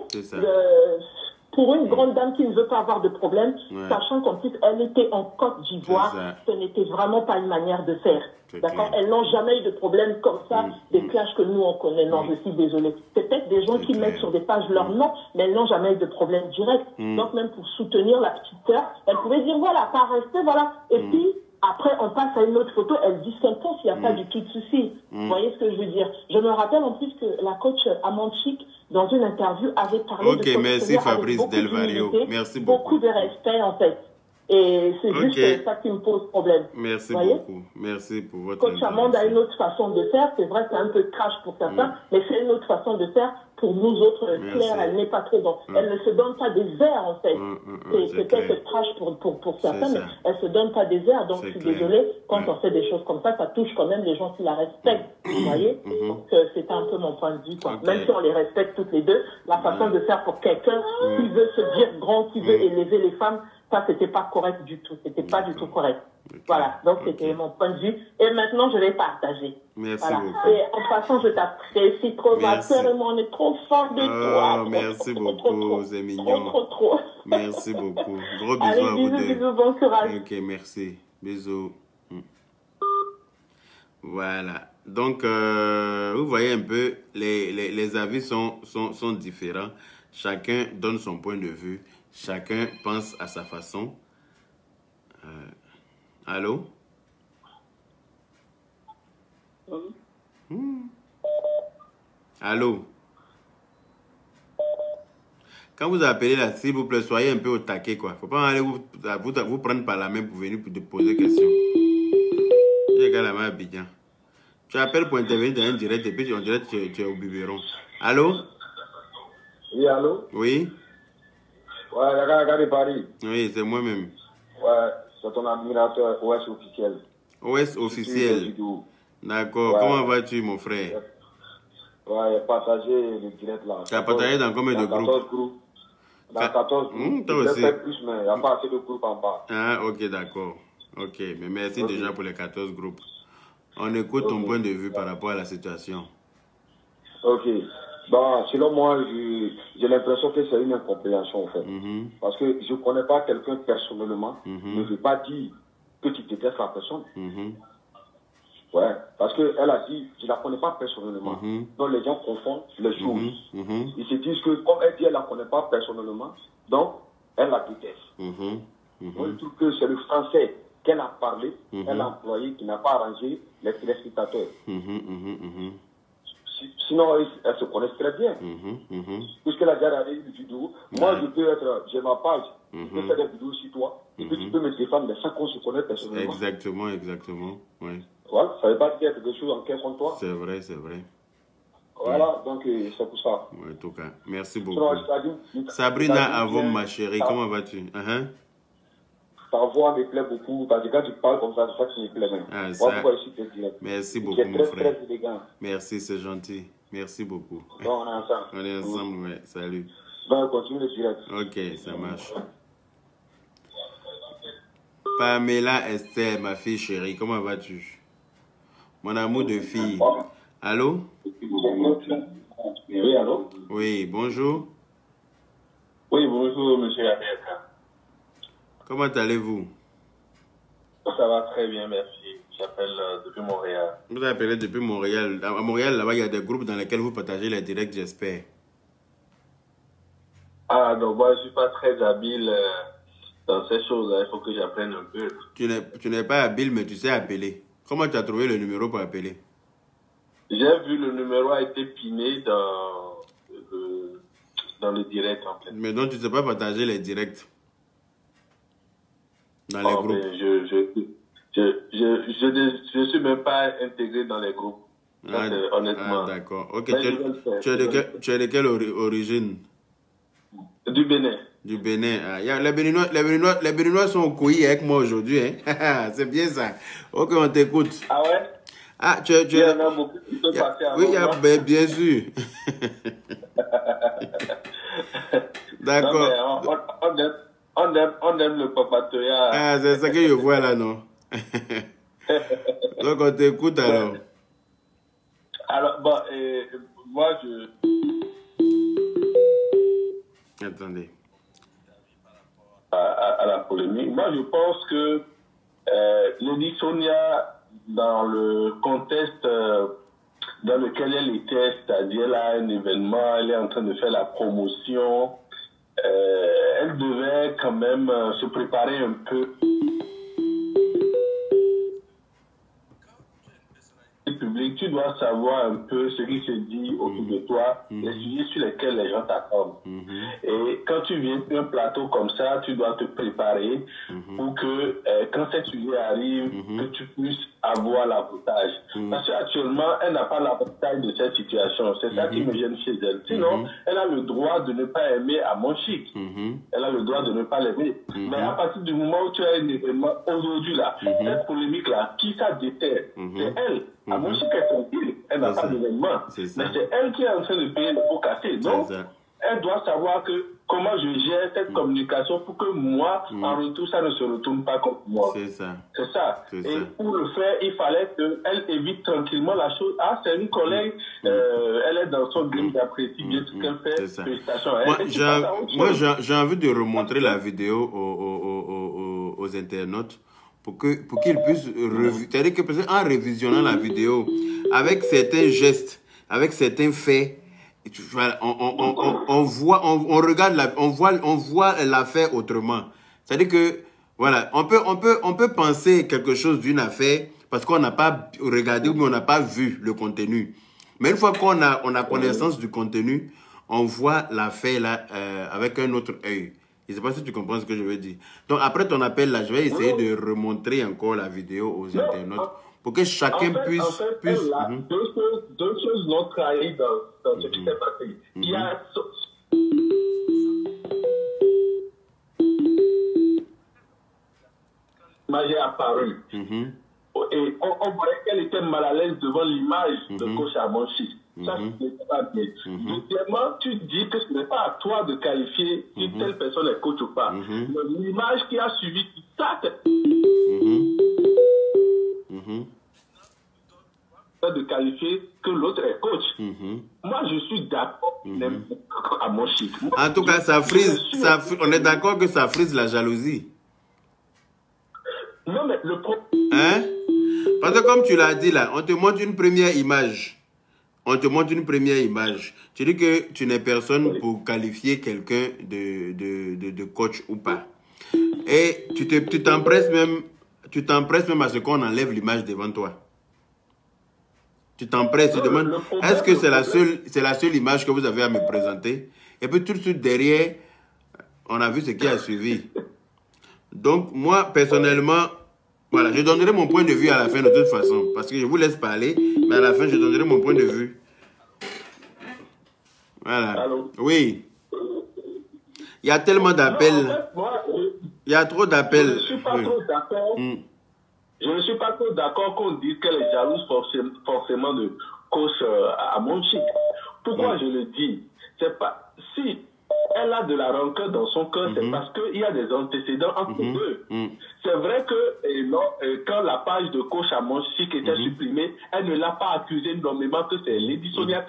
Pour une grande dame qui ne veut pas avoir de problème, sachant qu'en plus elle était en Côte d'Ivoire, ce n'était vraiment pas une manière de faire. D'accord? Elles n'ont jamais eu de problème comme ça, des clashs que nous on connaît. Non, je suis désolée. C'est peut-être des gens qui mettent sur des pages leur nom, mais elles n'ont jamais eu de problème direct. Donc même pour soutenir la petite sœur, elle pouvait dire voilà, pas rester, voilà. Et puis après on passe à une autre photo, elle dit son temps s'il n'y a pas du tout de souci. Vous voyez ce que je veux dire? Je me rappelle en plus que la coach Amande Chic, dans une interview, avait parlé de son
merci Fabrice Delvario. Merci beaucoup.
Beaucoup de respect en fait. Et c'est juste ça qui me pose problème.
Merci beaucoup. Merci pour votre
Coach Amande a une autre façon de faire. C'est vrai, c'est un peu trash pour certains, mais c'est une autre façon de faire. Pour nous autres, Claire, elle n'est pas trop dans... Elle ne se donne pas des airs, en fait. C'est peut-être trash pour certains, mais elle ne se donne pas des airs. Donc, je suis désolée, quand on fait des choses comme ça touche quand même les gens qui la respectent. Vous voyez? Donc, c'était un peu mon point de vue. Même si on les respecte toutes les deux, la façon de faire pour quelqu'un qui veut se dire grand, qui veut élever les femmes, ça, c'était pas correct du tout. C'était pas du tout correct. Voilà. Donc, c'était mon point de vue. Et maintenant, je vais partager.
Merci beaucoup.
Et en passant, je t'apprécie trop, ma sœur, et moi, on est trop fort de toi.
Merci beaucoup, c'est mignon.
Trop.
Merci beaucoup. Gros bisous
à
vous deux.
Bisous, bon courage.
Ok, merci. Bisous. Voilà. Donc, vous voyez un peu, les avis sont différents. Chacun donne son point de vue. Chacun pense à sa façon. Allô? Allô? Quand vous appelez là, s'il vous plaît, soyez un peu au taquet, quoi. Faut pas aller vous prendre par la main pour venir pour te poser des questions. J'ai gars la main à Abidjan. Tu appelles pour intervenir dans un direct et puis on dirait que tu es au biberon. Allô?
Oui, allô?
Oui?
Ouais, Yaka de Paris.
Oui, c'est moi-même.
Ouais, c'est ton admirateur OS officiel.
OS officiel. D'accord. Ouais. Comment vas-tu, mon frère?
Ouais, j'ai partagé le direct là.
Tu as partagé dans combien de groupes?
14 groupes. Dans 14 groupes.
Toi aussi.
Plus, mais il n'y a pas assez de groupes en bas.
Ah, ok, d'accord. Ok, mais merci déjà pour les 14 groupes. On écoute ton point de vue par rapport à la situation.
Ok. Bon, selon moi, j'ai l'impression que c'est une incompréhension, en fait. Parce que je ne connais pas quelqu'un personnellement, ne veut pas dire que tu détestes la personne. Ouais, parce qu'elle a dit, je ne la connais pas personnellement. Donc les gens confondent les choses. Ils se disent que, comme elle dit, elle ne la connaît pas personnellement, donc elle la déteste. Moi, je trouve que c'est le français qu'elle a parlé, elle a employé, qui n'a pas arrangé les téléspectateurs. Sinon, elles se connaissent très bien. Puisqu'elle a déjà regardé une vidéo. Moi, j'ai ma page. Je peux faire des vidéos sur toi. Et puis tu peux me défendre, mais sans qu'on se connaisse personnellement.
Exactement, exactement. Oui.
Voilà, ça ne veut pas dire quelque chose en quelque contre toi.
C'est vrai, c'est vrai.
Voilà, donc c'est pour ça.
Oui, en tout cas, merci beaucoup. Sabrina Avom, ma chérie, comment vas-tu?
Ta voix me plaît beaucoup, parce que quand tu parles comme ça, c'est ça qui me plaît même.
Ah, ça... Merci beaucoup, mon frère. Très élégant. Merci, c'est gentil. Merci beaucoup.
Bon, on est ensemble.
On est ensemble, ouais. Salut.
Bon, continue le direct.
Ok, ça marche. Pamela Esther, ma fille chérie, comment vas-tu? Mon amour de fille. Allô?
Oui, allô?
Oui, bonjour.
Oui, bonjour, monsieur America.
Comment allez-vous?
Ça va très bien, merci. J'appelle depuis Montréal.
Vous appelez depuis Montréal. À Montréal, là-bas, il y a des groupes dans lesquels vous partagez les directs, j'espère.
Ah, donc moi, je ne suis pas très habile dans ces choses-là. Il faut que j'apprenne un peu.
Tu n'es pas habile, mais tu sais appeler. Comment tu as trouvé le numéro pour appeler?
J'ai vu le numéro a été piné dans le direct, en fait.
Mais donc, tu ne sais pas partager les directs dans les groupes?
Je ne suis même pas intégré dans les groupes. Honnêtement.
Ah, d'accord. Ok, tu es de quelle origine?
Du Bénin.
Du Bénin. Ah, les Béninois sont au couillis avec moi aujourd'hui. Hein? C'est bien ça. Ok, on t'écoute.
Ah ouais?
Ah,
il y en a beaucoup qui sont passés avant.
Oui, bien sûr. D'accord.
On aime le papatoya.
Ah, c'est ça que je vois là, non? Donc, on t'écoute alors.
Alors, bon, moi,
Attendez.
À la polémique. Moi, je pense que Lady Sonia, dans le contexte dans lequel elle était, c'est-à-dire elle a un événement, elle est en train de faire la promotion, elle devait quand même se préparer un peu. Public, tu dois savoir un peu ce qui se dit autour de toi, les sujets sur lesquels les gens t'attendent. Et quand tu viens sur un plateau comme ça, tu dois te préparer pour que quand ces sujets arrivent, que tu puisses avoir l'avantage. Parce qu'actuellement, elle n'a pas l'avantage de cette situation. C'est ça qui me gêne chez elle. Sinon, elle a le droit de ne pas aimer à mon chic. Elle a le droit de ne pas l'aimer. Mais à partir du moment où tu as un événement aujourd'hui là, cette polémique là, qui ça déterre? C'est elle. À mon chic, elle est tranquille. Elle n'a pas d'événement. Mais c'est elle qui est en train de payer le pot cassé. Donc, elle doit savoir que comment je gère cette communication pour que moi, en retour, ça ne se retourne pas contre moi.
C'est ça.
C'est ça. Et pour le faire, il fallait qu'elle évite tranquillement la chose. Ah, c'est une collègue, elle est dans son game d'apprécier bien ce qu'elle fait. Félicitations.
Moi, j'ai envie de remontrer la vidéo aux internautes pour qu'ils puissent c'est-à-dire que peut-être en révisionnant la vidéo, avec certains gestes, avec certains faits, on voit l'affaire autrement. C'est-à-dire que voilà, on peut penser quelque chose d'une affaire parce qu'on n'a pas regardé ou on n'a pas vu le contenu. Mais une fois qu'on a connaissance du contenu, on voit l'affaire là avec un autre œil. Je ne sais pas si tu comprends ce que je veux dire. Donc après ton appel là, je vais essayer de remontrer encore la vidéo aux internautes pour que chacun puisse...
Deux choses l'ont trahi dans ce qui s'est passé. Il y a... L'image est apparue. Et on voyait qu'elle était mal à l'aise devant l'image de coach Amonchi. Ça, ce n'est pas bien. Deuxièmement, tu dis que ce n'est pas à toi de qualifier si telle personne est coach ou pas. Mais l'image qui a suivi ça, de qualifier que l'autre est coach. Moi, je suis d'accord à mon chiffre.
En tout cas, on est d'accord que ça frise la jalousie.
Non, mais le problème...
Hein? Parce que comme tu l'as dit là, on te montre une première image. Tu dis que tu n'es personne pour qualifier quelqu'un de coach ou pas. Et tu t'empresses même à ce qu'on enlève l'image devant toi. Tu t'empresses, tu demandes, est-ce que c'est la seule image que vous avez à me présenter? Et puis tout de suite derrière, on a vu ce qui a suivi. Donc, moi, personnellement, voilà, je donnerai mon point de vue à la fin de toute façon. Parce que je vous laisse parler, mais à la fin, je donnerai mon point de vue. Voilà.
Allô?
Oui. Il y a tellement d'appels. Il y a trop d'appels.
Je ne suis pas trop d'accord. Je ne suis pas trop d'accord qu'on dise qu'elle est jalouse forcément de coach à Monchique. Pourquoi je le dis? C'est pas si elle a de la rancœur dans son cœur, c'est parce qu'il y a des antécédents entre eux. C'est vrai que quand la page de coach à Monchique était supprimée, elle ne l'a pas accusé nommément que c'est Lady Sonia.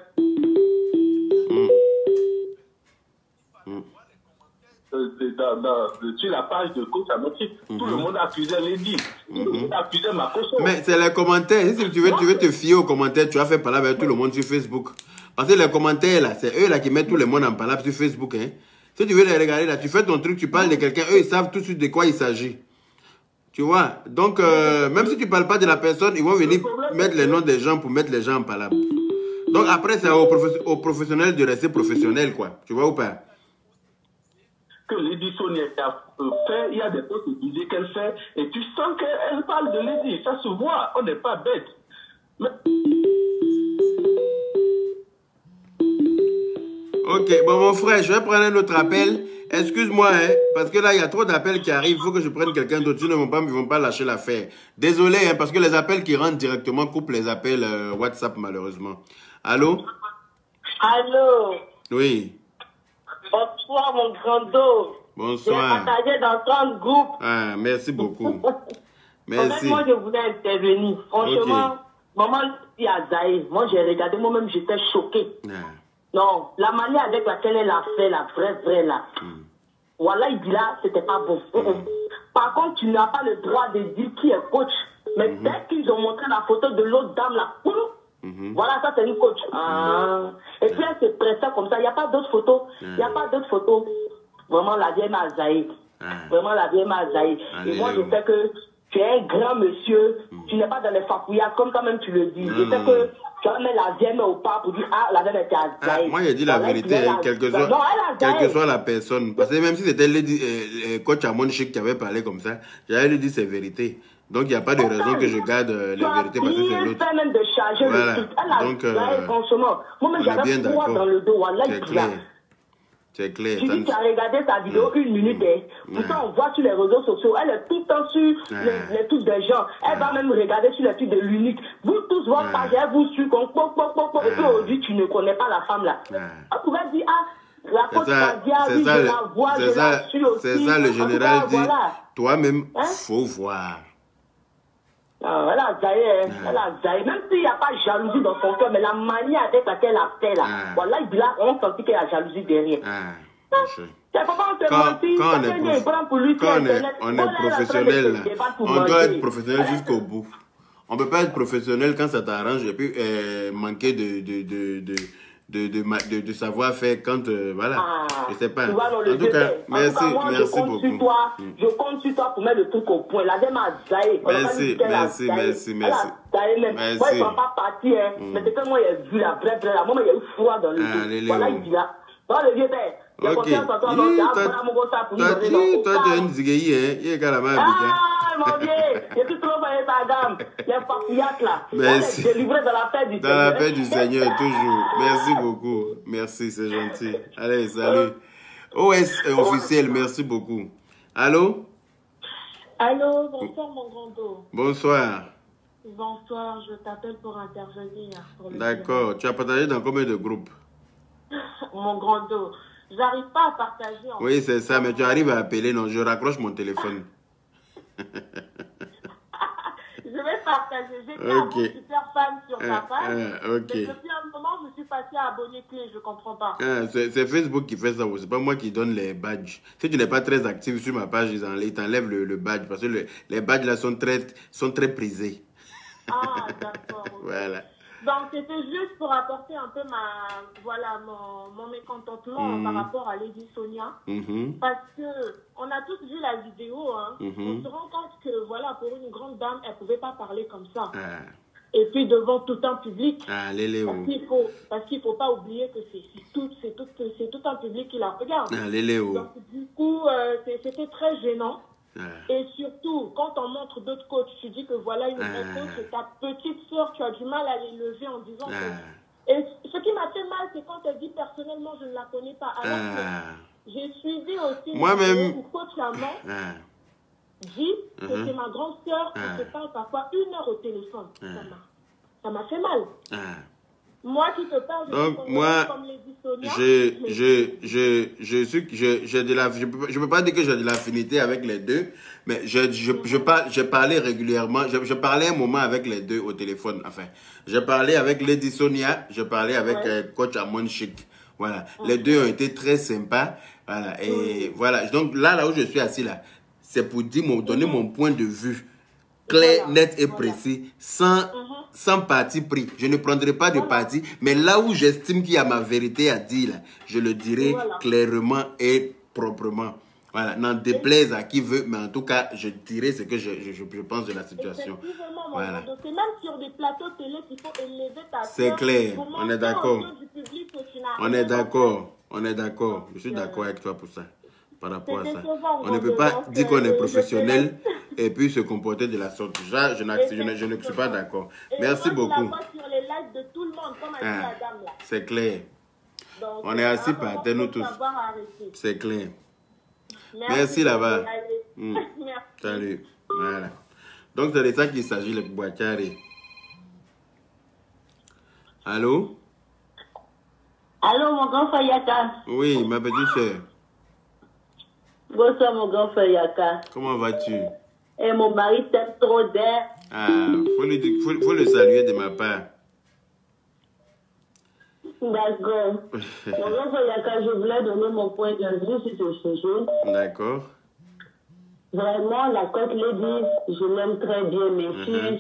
Sur la page de coach à Monchique, tout le monde accusait Lady. Tout le monde accusait Makoso.
Mais c'est les commentaires. Si tu veux te fier aux commentaires, tu vas faire parler avec tout le monde sur Facebook. Parce que les commentaires, là, c'est eux là qui mettent tout le monde en parole sur Facebook. Hein. Si tu veux les regarder, là, tu fais ton truc, tu parles de quelqu'un, eux, ils savent tout de suite de quoi il s'agit. Tu vois? Donc, même si tu ne parles pas de la personne, ils vont venir mettre les noms des gens pour mettre les gens en parole. Donc, après, c'est aux professionnels de rester professionnels, quoi. Tu vois ou pas?
Que Lady Sonia a fait, il y a des choses qu'elle fait, et tu sens qu'elle parle de Lady. Ça se voit, on n'est pas bête. Mais...
Ok, bon mon frère, je vais prendre un autre appel. Excuse-moi, hein, parce que là, il y a trop d'appels qui arrivent. Il faut que je prenne quelqu'un d'autre. Ils ne vont pas lâcher l'affaire. Désolé, hein, parce que les appels qui rentrent directement coupent les appels WhatsApp, malheureusement. Allô?
Allô?
Oui.
Bonsoir, mon grand dos.
Bonsoir.
Je partagé dans 30 groupes.
Ah, merci beaucoup. Merci.
Moi, je voulais intervenir. Franchement, maman, il y a Zahir. Moi, j'ai regardé, moi-même, j'étais choqué. Non, la manière avec laquelle elle a fait, la vraie, là. Voilà, il dit là, c'était pas bon. Par contre, tu n'as pas le droit de dire qui est coach. Mais dès qu'ils ont montré la photo de l'autre dame, là, voilà, ça, c'est une coach. Et puis, elle se pressait comme ça. Il n'y a pas d'autres photos. Il n'y a pas d'autres photos. Vraiment, la vieille m'a Zahir. Vraiment, la vieille m'a Zahir. Et moi, je sais que tu es un grand monsieur. Tu n'es pas dans les fapouillards, comme toi-même tu le dis. Je sais que tu vas mettre la vieille au pas pour dire, ah, la vieille était à Zahir.
Moi, j'ai dit la vérité, hein, quelle que soit la personne. Parce que même si c'était coach à Monchique qui avait parlé comme ça, j'avais lui dit c'est vérité. Donc, il n'y a pas de raison que je garde les vérités parce que c'est l'autre.
Même de charger
voilà.
le truc. Donc, franchement, moi-même, j'avais froid dans le dos. Voilà,
c'est clair.
Tu dis que tu as regardé sa vidéo 1 minute. Pourtant, on voit sur les réseaux sociaux, elle est tout le temps sur les trucs des gens. Elle va même regarder sur les trucs de l'unique. Vous tous, votre page, elle vous suit comme et puis aujourd'hui, tu ne connais pas la femme là. On pouvait dire, la côte Nadia, oui, je la vois, je la suis aussi.
C'est ça, le général dit, toi-même, faut voir.
Elle a Zahir. Même s'il n'y a pas de jalousie dans son cœur, mais la manière avec laquelle elle a fait là, voilà, on sentit qu'il y a la jalousie derrière.
Quand on est professionnel, on doit être professionnel jusqu'au bout. On ne peut pas être professionnel quand ça t'arrange et puis manquer de savoir-faire quand, voilà, je sais pas. En tout cas, merci beaucoup.
Je compte sur toi pour mettre le truc au point. La dame a Zahir.
Merci.
Moi, ils ne sont pas partis, mais c'est que moi, j'ai vu la vraie, moi, il y a eu froid dans le dos. Voilà, il dit là. Voilà, le vieux père.
Ok. Toi, tu es une zigéi, hein. Il est carrément habité.
Mon Dieu, j'ai tout trop fait ta dame. Les papouillacs là.
Merci.
Délivré dans la paix du Seigneur.
Dans la paix du Seigneur, toujours. Merci beaucoup. Merci, c'est gentil. Allez, salut. OS officiel, merci beaucoup. Allô?
Allô, bonsoir mon grand dos.
Bonsoir.
Bonsoir, je t'appelle pour intervenir.
D'accord. Tu as partagé dans combien de groupes?
Mon grand dos. J'arrive pas à partager.
Oui, c'est ça, mais tu arrives à appeler. Non, je raccroche mon téléphone.
Je vais partager. J'étais un super fan sur ta page. Mais depuis un moment, je suis passée à abonner clé. Je comprends pas.
C'est Facebook qui fait ça. C'est pas moi qui donne les badges. Si tu n'es pas très actif sur ma page, ils t'enlèvent le badge. Parce que les badges là sont très prisés.
Ah, d'accord.
Voilà.
Donc, c'était juste pour apporter un peu mon mécontentement par rapport à Lady Sonia. Parce que on a tous vu la vidéo. On se rend compte que, voilà, pour une grande dame, elle ne pouvait pas parler comme ça. Et puis devant tout un public.
Ah, Lélé,
parce qu'il faut pas oublier que c'est tout un public qui la regarde.
Ah, Lélé,
donc du coup, c'était très gênant. Et surtout, quand on montre d'autres coachs, tu dis que voilà une vraie coach, et ta petite sœur, tu as du mal à les lever en disant que... Et ce qui m'a fait mal, c'est quand elle dit personnellement, je ne la connais pas. Alors que j'ai suivi aussi
moi-même
coach Amand dit que c'est ma grande sœur qui se parle parfois 1 heure au téléphone. Ça m'a fait mal. Moi qui te parle, comme
je peux pas dire que j'ai de l'affinité avec les deux, mais je parlais régulièrement, je parlais un moment avec les deux au téléphone, enfin, je parlais avec Lady Sonia, je parlais avec coach Amon Chic, voilà, les deux ont été très sympas, voilà, et voilà, donc là où je suis assis là, c'est pour donner mon point de vue clair, net et précis, sans parti pris. Je ne prendrai pas de parti, mais là où j'estime qu'il y a ma vérité à dire, là, je le dirai clairement et proprement. Voilà, n'en déplaise à qui veut, mais en tout cas, je dirai ce que je pense de la situation. Voilà.
C'est même sur des plateaux télé qu'il faut élever ta
c'est clair, on est d'accord. On est d'accord, on est d'accord. Je suis d'accord avec toi pour ça. Par rapport à ça. On ne peut pas dire qu'on est professionnel et puis se comporter de la sorte. Je ne suis pas d'accord. Merci beaucoup. C'est clair. On est assis par terre, nous tous. C'est clair. Merci là-bas. Salut. Voilà. Donc c'est de ça qu'il s'agit, le Boakari. Allô?
Allô, mon grand frère Yaka.
Oui, ma petite soeur.
Bonsoir, mon grand frère Yaka.
Comment vas-tu?
Et mon mari t'aime trop d'air.
Ah, faut le saluer de ma part.
D'accord. Mon grand frère Yaka, je voulais donner mon point de vue sur ce sujet.
D'accord.
Vraiment, la coach Lady, je l'aime très bien, mais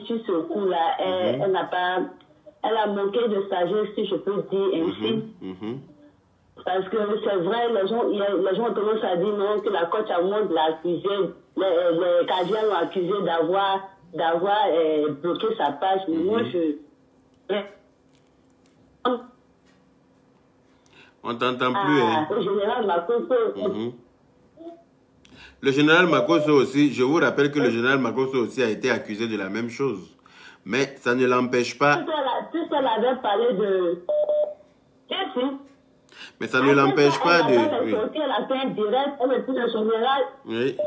sur ce coup-là, elle n'a pas... Elle a manqué de sagesse, si je peux dire ainsi. Parce que c'est vrai, les gens ont tendance à dire non, que la coach Amand l'a accusé, les Cadiens l'ont accusé d'avoir bloqué sa page. Moi,
on t'entend plus, hein?
Le général Makosso.
Le général Makosso aussi, je vous rappelle que le général Makosso aussi a été accusé de la même chose. Mais ça ne l'empêche pas...
Tout ça, elle avait parlé de...
Mais ça ne l'empêche pas de...
Elle a fait un direct, elle est plus de son général.
Oui.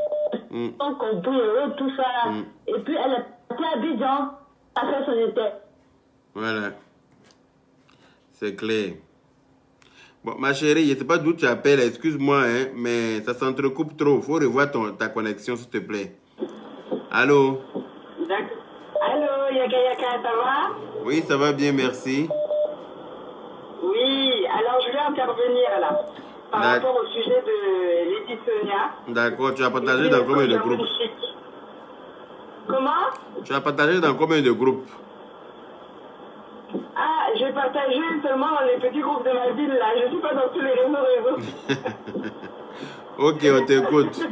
On compris, tout ça. Et puis elle est partie à Abidjan, à faire son été.
Voilà. C'est clair. Bon, ma chérie, je ne sais pas d'où tu appelles, excuse-moi, hein, mais ça s'entrecoupe trop. Il faut revoir ta connexion, s'il te plaît. Allô?
D'accord. Allô, Yaka, ça va?
Oui, ça va bien, merci.
Oui, alors je vais intervenir là, par rapport au sujet de Lady Sonia.
D'accord, tu as partagé dans combien de groupes?
Comment?
Tu as partagé dans combien de groupes?
Ah, j'ai partagé seulement dans les petits groupes de ma ville là, je ne suis pas dans tous les réseaux.
Ok, on t'écoute.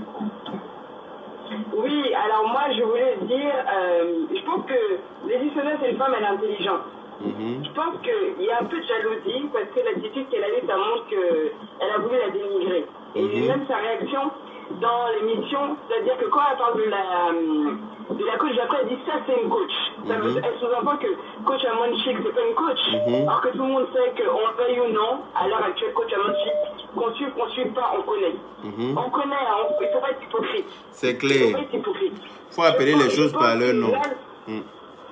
Oui, alors moi je voulais dire, je pense que Lady Sonia c'est une femme, elle est intelligente. Je pense qu'il y a un peu de jalousie parce que l'attitude qu'elle a eue, ça montre qu'elle a voulu la dénigrer. Et même sa réaction dans l'émission, c'est-à-dire que quand elle parle de la coach, après elle dit ça c'est une coach. Elle sous-entend que coach Amon Chic c'est pas une coach. Alors que tout le monde sait qu'on paye ou non, à l'heure actuelle, coach Amon Chic, qu'on suit pas, on connaît. On connaît, il ne faut pas être hypocrite.
C'est clair. Il faut appeler les choses par leur nom.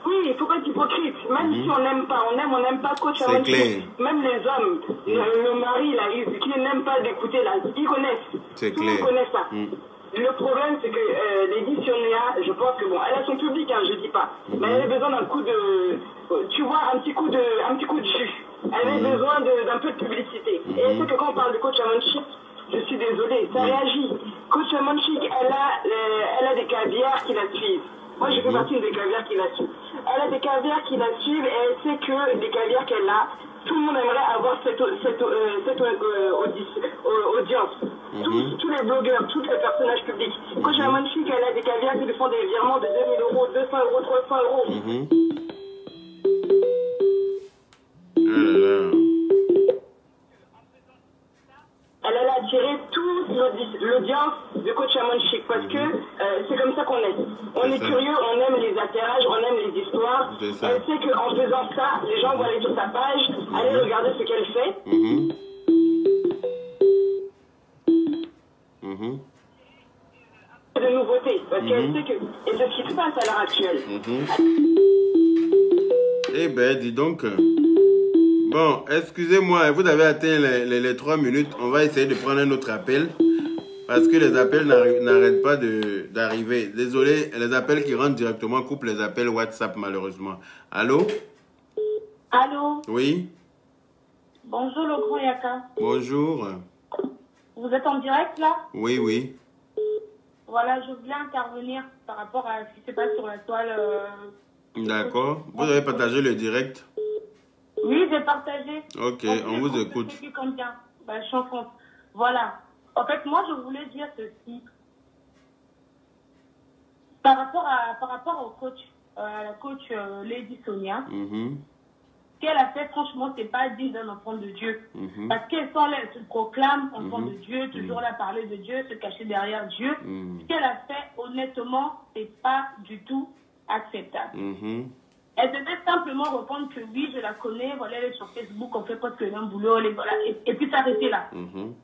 Oui, il ne faut pas être hypocrite. Même si on n'aime pas, on n'aime pas coach Amon Chic. Même les hommes, le mari, là, qui n'aiment pas d'écouter, là, ils connaissent.
C'est
clair. Tout le monde connaît ça. Le problème, c'est que Lady Sonia, je pense que bon, elle a son public, hein, je dis pas, mais elle a besoin d'un coup de, tu vois, un petit coup de jus. Elle a besoin d'un peu de publicité. Et c'est que quand on parle de coach Amon Chic, je suis désolée, ça réagit. Coach Amon Chic, elle a des caviars qui la suivent. Moi, je fais partie des caviars qui la suivent. Elle a des caviars qui la suivent et elle sait que les caviars qu'elle a, tout le monde aimerait avoir cette audience. Tous les blogueurs, tous les personnages publics. Quand j'ai Amon Chic, elle a des caviars qui lui font des virements de 2000 €, 200 €, 300 €. présence de coach Amon Chic parce que c'est comme ça qu'on est. On est curieux, on aime les atterrages, on aime les histoires. Elle sait qu'en faisant ça, les gens vont aller sur sa page, aller regarder ce qu'elle fait. De nouveautés, parce qu'elle sait que et c'est ce qui se passe à l'heure actuelle.
Eh ben, dis donc. Bon, excusez-moi, vous avez atteint les 3 minutes. On va essayer de prendre un autre appel. Parce que les appels n'arrêtent pas d'arriver. Désolé, les appels qui rentrent directement coupent les appels WhatsApp, malheureusement. Allô?
Allô?
Oui?
Bonjour, le grand Yaka.
Bonjour.
Vous êtes en direct, là?
Oui, oui.
Voilà, je voulais intervenir par rapport à ce qui se passe sur la toile.
D'accord. Vous avez partagé le direct?
Oui, j'ai partagé.
Ok, on vous écoute.
Je suis en France. Voilà. En fait, moi, je voulais dire ceci. Par rapport au coach, la coach Lady Sonia, ce qu'elle a fait, franchement, c'est pas digne d'un enfant de Dieu. Parce qu'elles sont là, elles se proclament enfant de Dieu, toujours là parler de Dieu, se cacher derrière Dieu. Ce qu'elle a fait, honnêtement, c'est pas du tout acceptable. Elle devait simplement répondre que oui, je la connais, voilà, elle est sur Facebook, on fait presque le même boulot, voilà, et puis s'arrêter là.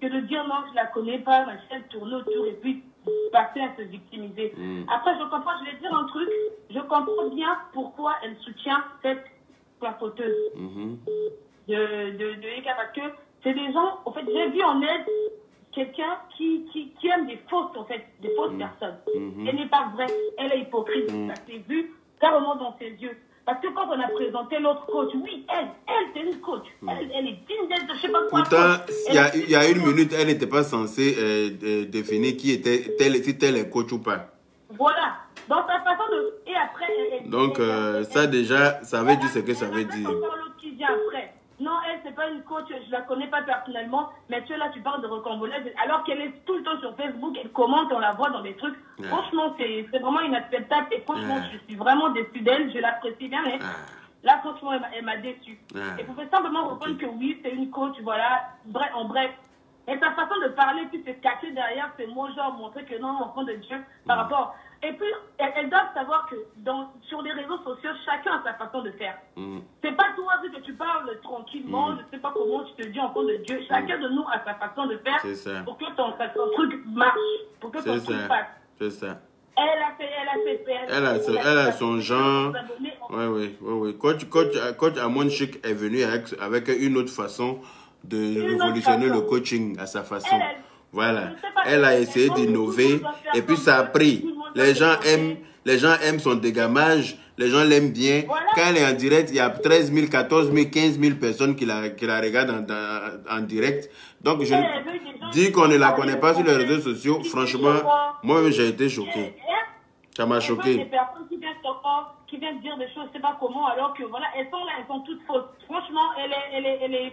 Que de dire non, je la connais pas, elle tourner autour et puis passer à se victimiser. Après, je comprends, je vais dire un truc, je comprends bien pourquoi elle soutient cette placoteuse de Eka, parce que c'est des gens, en fait, j'ai vu en elle quelqu'un qui aime des fausses, en fait, des fausses personnes. Elle n'est pas vraie, elle est hypocrite, ça s'est vu carrément dans ses yeux. Parce que quand on a présenté l'autre coach, oui, elle c'est une coach. Elle est digne d'être, je sais pas quoi.
Pourtant, il y a une minute, elle n'était pas censée définir qui était, si tel est coach ou pas.
Voilà. Dans sa façon de... Et après...
Donc, ça déjà, ça veut dire ce que ça veut dire.
Encore l'autre qui vient après. Non, elle, c'est pas une coach, je la connais pas personnellement, mais tu es là, tu parles de recambolaise, alors qu'elle est tout le temps sur Facebook, elle commente, on la voit dans des trucs. Franchement, c'est vraiment inacceptable, et franchement, je suis vraiment déçue d'elle, je l'apprécie bien, mais là, franchement, elle m'a déçue. Et vous pouvez simplement reprendre que oui, c'est une coach, voilà, en bref. Et sa façon de parler, puis se cacher derrière ces mots, genre montrer que non, enfant de Dieu, par rapport... Et puis, elles doivent savoir que sur les réseaux sociaux, chacun a sa façon de faire. C'est pas toi, vu que tu parles tranquillement, je sais pas comment tu te dis enfant de Dieu. Chacun de nous a sa façon de faire pour que ton truc marche, pour que ton truc passe.
C'est ça.
Elle
a son genre. Oui. Coach Amon Chic est venu avec une autre façon de révolutionner le coaching à sa façon. Voilà. Elle a essayé d'innover et puis ça a pris. Les gens aiment son dégamage, les gens l'aiment bien. Voilà. Quand elle est en direct, il y a 13 000, 14 000, 15 000 personnes qui la regardent en direct. Donc, je dis qu'on ne la connaît pas sur les réseaux sociaux. Franchement, moi-même, j'ai été choqué. Ça m'a choqué.
Des personnes qui viennent dire des choses, je ne sais pas comment, alors que voilà, elles sont là, elles sont toutes fausses. Franchement, elle est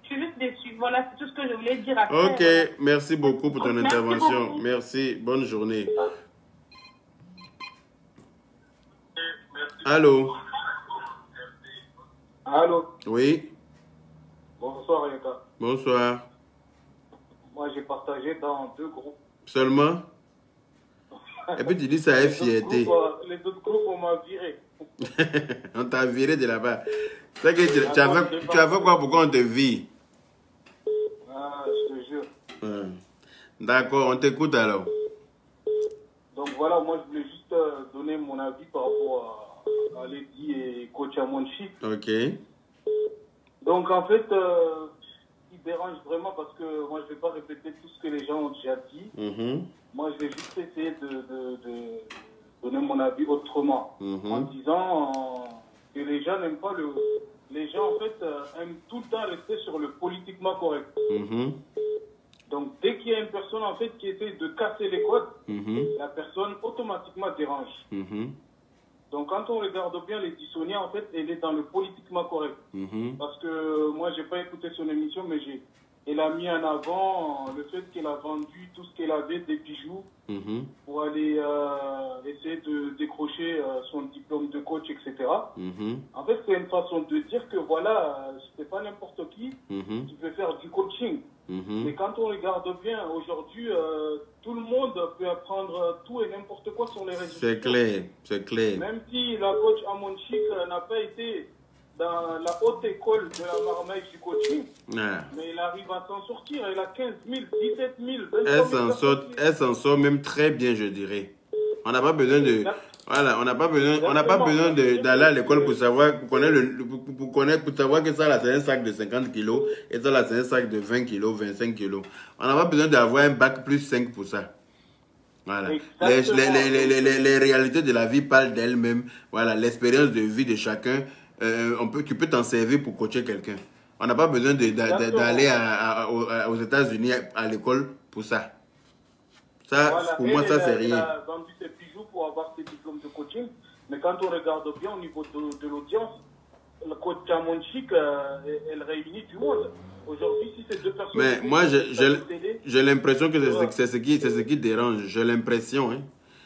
je suis juste déçue. Voilà, c'est tout ce que je voulais dire après.
Ok, merci beaucoup pour ton intervention. Merci, bonne journée. Allô?
Allô?
Oui?
Bonsoir, Yaka.
Bonsoir.
Moi, j'ai partagé dans 2 groupes.
Seulement? Et puis tu dis ça est fierté.
Les autres groupes, on m'a viré.
On t'a viré de là-bas. C'est que tu as fait quoi? Pourquoi on te vire?
Ah, je te jure.
D'accord, on t'écoute alors.
Donc voilà, moi je voulais juste donner mon avis par rapport à Lady et coach Amon Chic.
Ok.
Donc en fait, il dérange vraiment parce que moi je ne vais pas répéter tout ce que les gens ont déjà dit. Moi je vais juste essayer de donner mon avis autrement. En disant que les gens n'aiment pas le... Les gens en fait aiment tout le temps rester sur le politiquement correct. Donc dès qu'il y a une personne en fait qui essaie de casser les codes, la personne automatiquement dérange. Donc quand on regarde bien Lady Sonia, en fait, elle est dans le politiquement correct. Parce que moi, j'ai pas écouté son émission, mais
elle a mis en avant le fait qu'elle a vendu tout ce qu'elle avait, des bijoux, pour aller essayer de décrocher son diplôme de coach, etc. En fait, c'est une façon de dire que voilà, c'est pas n'importe qui peut faire du coaching. Et quand on regarde bien, aujourd'hui, tout le monde peut apprendre tout et n'importe quoi sur les réseaux sociaux.
C'est clair, c'est clair.
Même si la coach Amonchik n'a pas été dans la haute école de la marmaille du coaching, mais elle arrive à s'en sortir. Elle a 15 000, 17 000, 23 000.
Elle s'en sort même très bien, je dirais. On n'a pas besoin de... Voilà, on n'a pas besoin d'aller à l'école pour savoir, pour savoir que ça là c'est un sac de 50 kilos et ça là c'est un sac de 20 kilos, 25 kilos. On n'a pas besoin d'avoir un bac plus 5 pour ça. Voilà. Les réalités de la vie parlent d'elles-mêmes. Voilà, l'expérience de vie de chacun, tu peux t'en servir pour coacher quelqu'un. On n'a pas besoin d'aller aux États-Unis à l'école pour ça. Ça,
voilà.
Pour moi, ça c'est rien.
Elle a vendu ses bijoux pour avoir ses diplômes de coaching, mais quand on regarde bien au niveau de l'audience, le coach Amonchik, elle réunit du monde. Aujourd'hui, si ces deux personnes...
Mais moi, j'ai l'impression que c'est ce qui dérange. J'ai l'impression, hein.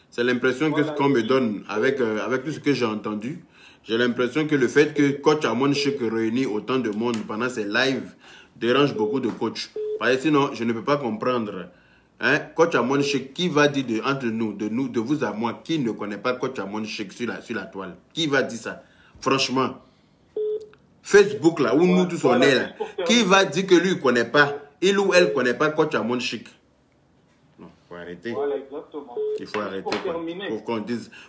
C'est l'impression que ce qu'on me donne avec tout ce que j'ai entendu. J'ai l'impression que le fait que coach Amonchik réunit autant de monde pendant ses lives dérange beaucoup de coachs. Parce que sinon, je ne peux pas comprendre. Hein? Coach Amonchik, qui va dire entre nous, de vous à moi, qui ne connaît pas coach Amonchik sur la toile? Qui va dire ça? Franchement. Facebook, là, où nous tous on est là. Qui va dire que lui, il ne connaît pas? Il ou elle ne connaît pas coach Amonchik? Non, il faut arrêter.
Voilà, exactement.
Il faut arrêter.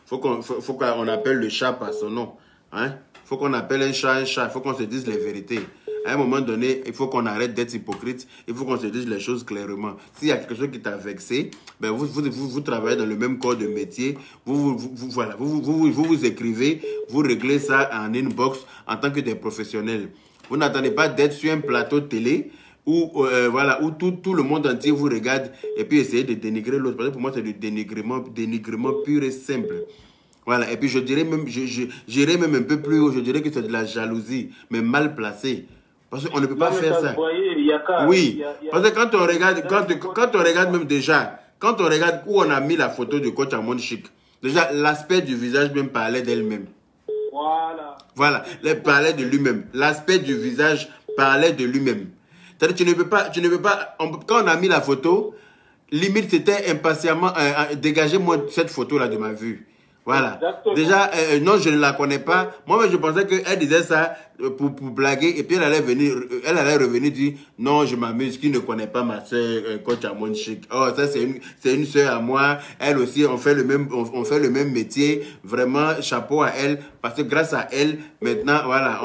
Faut qu'on appelle le chat par son nom. Hein? Faut qu'on appelle un chat. Il faut qu'on se dise les vérités. À un moment donné, il faut qu'on arrête d'être hypocrite. Il faut qu'on se dise les choses clairement. S'il y a quelque chose qui t'a vexé, ben vous travaillez dans le même corps de métier. Vous écrivez, vous réglez ça en inbox en tant que des professionnels. Vous n'attendez pas d'être sur un plateau de télé où tout le monde entier vous regarde et puis essayez de dénigrer l'autre. Parce que pour moi, c'est du dénigrement pur et simple. Voilà, et puis je dirais même, j'irais même un peu plus haut, je dirais que c'est de la jalousie, mais mal placée. Parce qu'on ne peut pas faire ça. Oui, parce que quand on regarde même déjà, quand on regarde où on a mis la photo de coach Amonchik, déjà l'aspect du visage même parlait d'elle-même. Voilà, elle parlait de lui-même. L'aspect du visage parlait de lui-même. C'est-à-dire tu ne peux pas, quand on a mis la photo, limite c'était impatiemment, dégagez-moi cette photo-là de ma vue. Voilà. Exactement. Déjà, non, je ne la connais pas. Moi, je pensais qu'elle disait ça pour blaguer. Et puis, elle allait revenir dire, non, je m'amuse, qui ne connaît pas ma soeur, coach Amonchik. Oh, ça, c'est une soeur à moi. Elle aussi, on fait le même métier. Vraiment, chapeau à elle. Parce que grâce à elle, maintenant, voilà,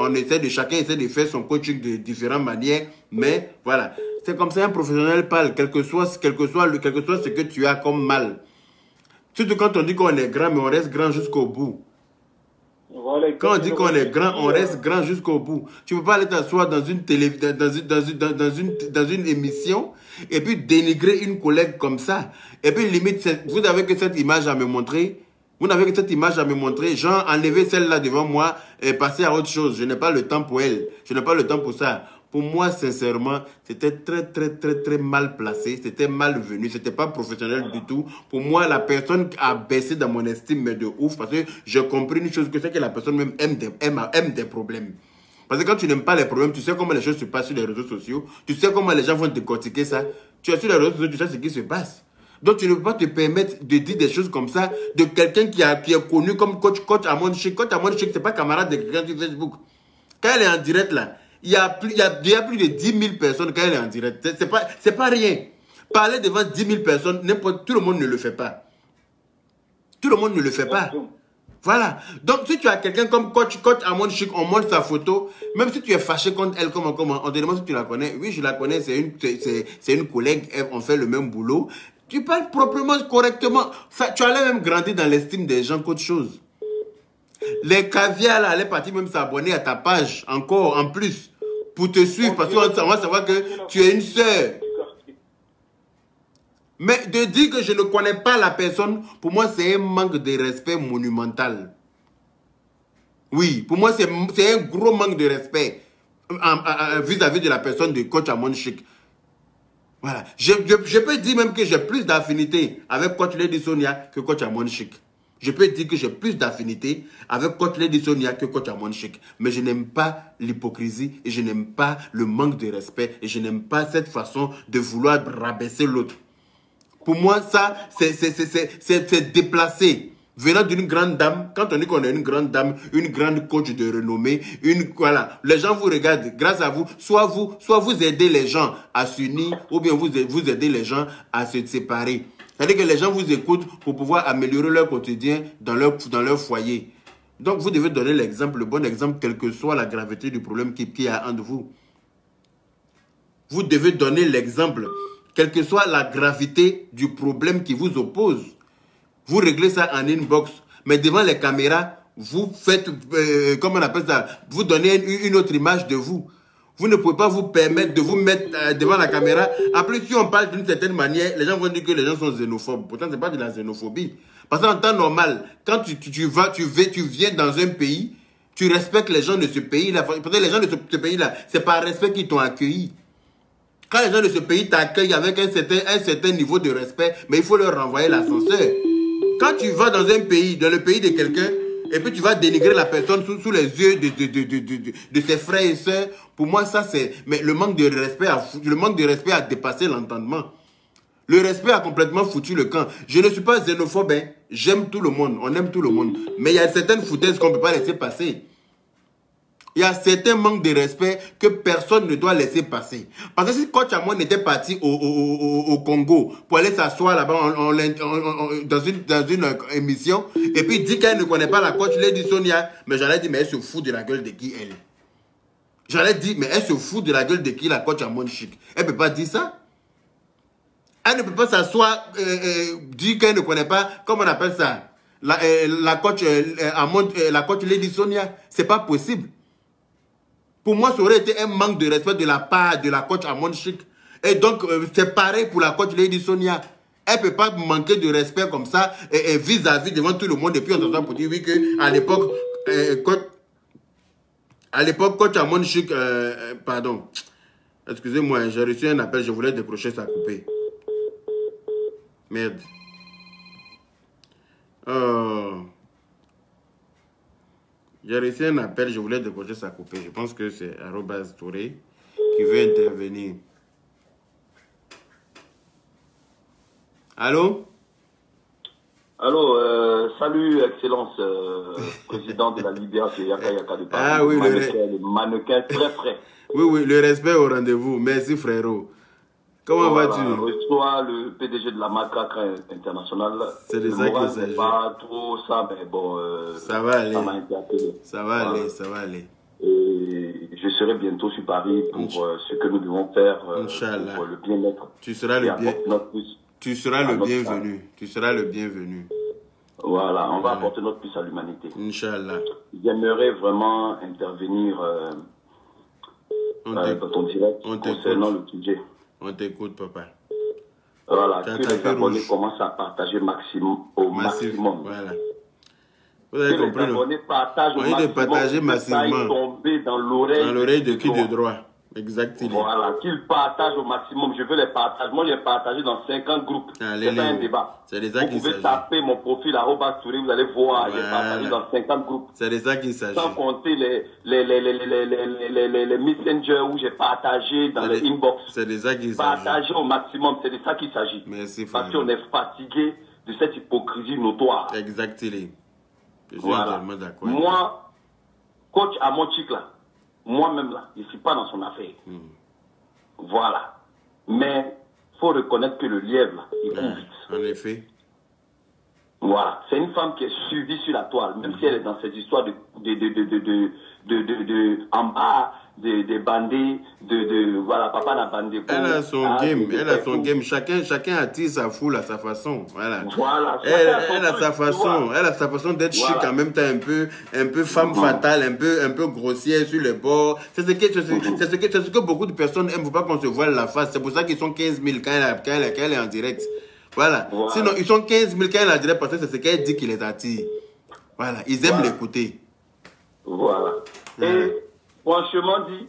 chacun essaie de faire son coaching de différentes manières. Mais, voilà. C'est comme ça un professionnel parle, quel que soit ce que tu as comme mal. Surtout quand on dit qu'on est grand, mais on reste grand jusqu'au bout. Voilà, quand on dit qu'on est grand, on reste grand jusqu'au bout. Tu ne peux pas aller t'asseoir dans une émission et puis dénigrer une collègue comme ça. Et puis limite, vous n'avez que cette image à me montrer. Genre, enlevez celle-là devant moi et passer à autre chose. Je n'ai pas le temps pour elle. Je n'ai pas le temps pour ça. Pour moi, sincèrement, c'était très mal placé. C'était mal venu. C'était pas professionnel du tout. Pour moi, la personne a baissé dans mon estime, mais de ouf. Parce que j'ai compris une chose, que c'est que la personne même aime des problèmes. Parce que quand tu n'aimes pas les problèmes, tu sais comment les choses se passent sur les réseaux sociaux. Tu sais comment les gens vont décortiquer ça. Tu es sur les réseaux sociaux, tu sais ce qui se passe. Donc, tu ne peux pas te permettre de dire des choses comme ça de quelqu'un qui est connu comme coach Amonchik. Coach Amonchik, c'est pas camarade de quelqu'un sur Facebook. Quand elle est en direct là, il y a plus de 10 000 personnes quand elle est en direct. C'est pas rien. Parler devant 10 000 personnes, tout le monde ne le fait pas. Tout le monde ne le fait pas. Voilà. Donc, si tu as quelqu'un comme coach Amonchik, on montre sa photo, même si tu es fâché contre elle, comment, on te demande si tu la connais. Oui, je la connais, c'est une collègue, on fait le même boulot. Tu parles proprement, correctement. Tu allais même grandir dans l'estime des gens qu'autre chose. Les caviars, là, elle est partie même s'abonner à ta page, encore, en plus, pour te suivre, parce qu'on va savoir que tu es une sœur. Mais de dire que je ne connais pas la personne, pour moi, c'est un manque de respect monumental. Oui, pour moi, c'est un gros manque de respect vis-à-vis de la personne de coach Amonchik. Voilà. Je peux dire même que j'ai plus d'affinité avec coach Lady Sonia que coach Amon Chic. Je peux dire que j'ai plus d'affinité avec coach Lady Sonia que coach Amon Chic. Mais je n'aime pas l'hypocrisie et je n'aime pas le manque de respect et je n'aime pas cette façon de vouloir rabaisser l'autre. Pour moi, ça, c'est déplacé. Venant d'une grande dame, quand on dit qu'on est une grande dame, une grande coach de renommée, voilà, les gens vous regardent, grâce à vous, soit vous aidez les gens à s'unir, ou bien vous aidez les gens à se séparer. C'est-à-dire que les gens vous écoutent pour pouvoir améliorer leur quotidien dans leur foyer. Donc, vous devez donner l'exemple, le bon exemple, quelle que soit la gravité du problème qui y a entre vous. Vous devez donner l'exemple, quelle que soit la gravité du problème qui vous oppose. Vous réglez ça en inbox, mais devant les caméras, vous faites, comment on appelle ça, vous donnez une autre image de vous. Vous ne pouvez pas vous permettre de vous mettre devant la caméra. Après, si on parle d'une certaine manière, les gens vont dire que les gens sont xénophobes. Pourtant, ce n'est pas de la xénophobie. Parce qu'en temps normal, quand tu viens dans un pays, tu respectes les gens de ce pays-là. Peut-être les gens de ce pays-là, c'est par respect qu'ils t'ont accueilli. Quand les gens de ce pays t'accueillent avec un certain niveau de respect, mais il faut leur renvoyer l'ascenseur. Quand tu vas dans un pays, dans le pays de quelqu'un, et puis tu vas dénigrer la personne sous les yeux de ses frères et sœurs, pour moi, ça c'est... Mais le manque de respect a dépassé l'entendement. Le respect a complètement foutu le camp. Je ne suis pas xénophobe, hein. J'aime tout le monde, on aime tout le monde. Mais il y a certaines foutaises qu'on ne peut pas laisser passer. Il y a certains manques de respect que personne ne doit laisser passer. Parce que si coach Amon était parti au Congo pour aller s'asseoir là-bas dans une émission, et puis dit qu'elle ne connaît pas la coach Lady Sonia, mais j'allais dire, mais elle se fout de la gueule de qui elle? J'allais dire, mais elle se fout de la gueule de qui la coach Amon Chic? Elle ne peut pas dire ça. Elle ne peut pas s'asseoir, dire qu'elle ne connaît pas, comment on appelle ça, la coach Lady Sonia. C'est pas possible. Pour moi, ça aurait été un manque de respect de la part de la coach Amon Chic. Et donc, c'est pareil pour la coach Lady Sonia. Elle ne peut pas manquer de respect comme ça, vis-à-vis devant tout le monde. Et puis, on s'entend pour dire, oui, qu'à l'époque, coach Amon Chic, pardon. Excusez-moi, j'ai reçu un appel, je voulais décrocher, ça a coupé. Merde. J'ai reçu un appel, je voulais décrocher, ça a coupé. Je pense que c'est @Touré qui veut intervenir. Allô?
Allô, salut, Excellence, président de la Libération, Yaka Yaka de Paris.
Ah oui,
le mannequin très frais.
Oui, le respect au rendez-vous. Merci, frérot. Comment vas-tu?
Reçois le PDG de la Macaque International.
C'est de ça qu'il s'agit.
Pas trop ça, mais bon.
Ça va aller.
Ça va
aller, ça va aller.
Et je serai bientôt sur Paris pour ce que nous devons faire pour le bien-être.
Tu seras le bienvenu. Tu seras le bienvenu.
Voilà, on va apporter notre plus à l'humanité.
Inch'Allah.
J'aimerais vraiment intervenir dans ton direct concernant le sujet.
On t'écoute, papa.
Voilà, que les abonnés commencent à partager au maximum.
Voilà. Vous avez compris,
les abonnés partagent au maximum.
Partager massivement.
Tomber dans l'oreille
de qui de droit. Exactement.
Voilà, qu'ils partagent au maximum. Je veux les partager. Moi, j'ai partagé dans 50 groupes. C'est pas un débat. Vous pouvez taper mon profil @Touré, vous allez voir. J'ai partagé dans 50 groupes.
C'est de ça qu'il s'agit.
Sans compter les messengers où j'ai partagé dans les inbox.
C'est de ça qu'il s'agit.
Partager au maximum, c'est de ça qu'il s'agit.
Merci,
parce qu'on est fatigué de cette hypocrisie notoire.
Exactement. Je suis
totalement
d'accord.
Moi, coach Amon Chic là, moi-même là, je ne suis pas dans son affaire. Voilà. Mais il faut reconnaître que le lièvre là, il court vite.
En effet.
Voilà. C'est une femme qui est suivie sur la toile, même si elle est dans cette histoire en bas, des bandés, voilà, papa n'a bandé.
Elle a son game, chacun attire sa foule à sa façon, voilà. Elle a sa façon d'être chic en même temps, un peu femme fatale, un peu grossière sur les bords. C'est ce que beaucoup de personnes aiment, faut pas qu'on se voile la face. C'est pour ça qu'ils sont 15 000 quand elle est en direct. Voilà. Sinon, ils sont 15 000 quand elle est en direct parce que c'est ce qu'elle dit qui les attire. Voilà, ils aiment l'écouter.
Voilà. Et franchement dit,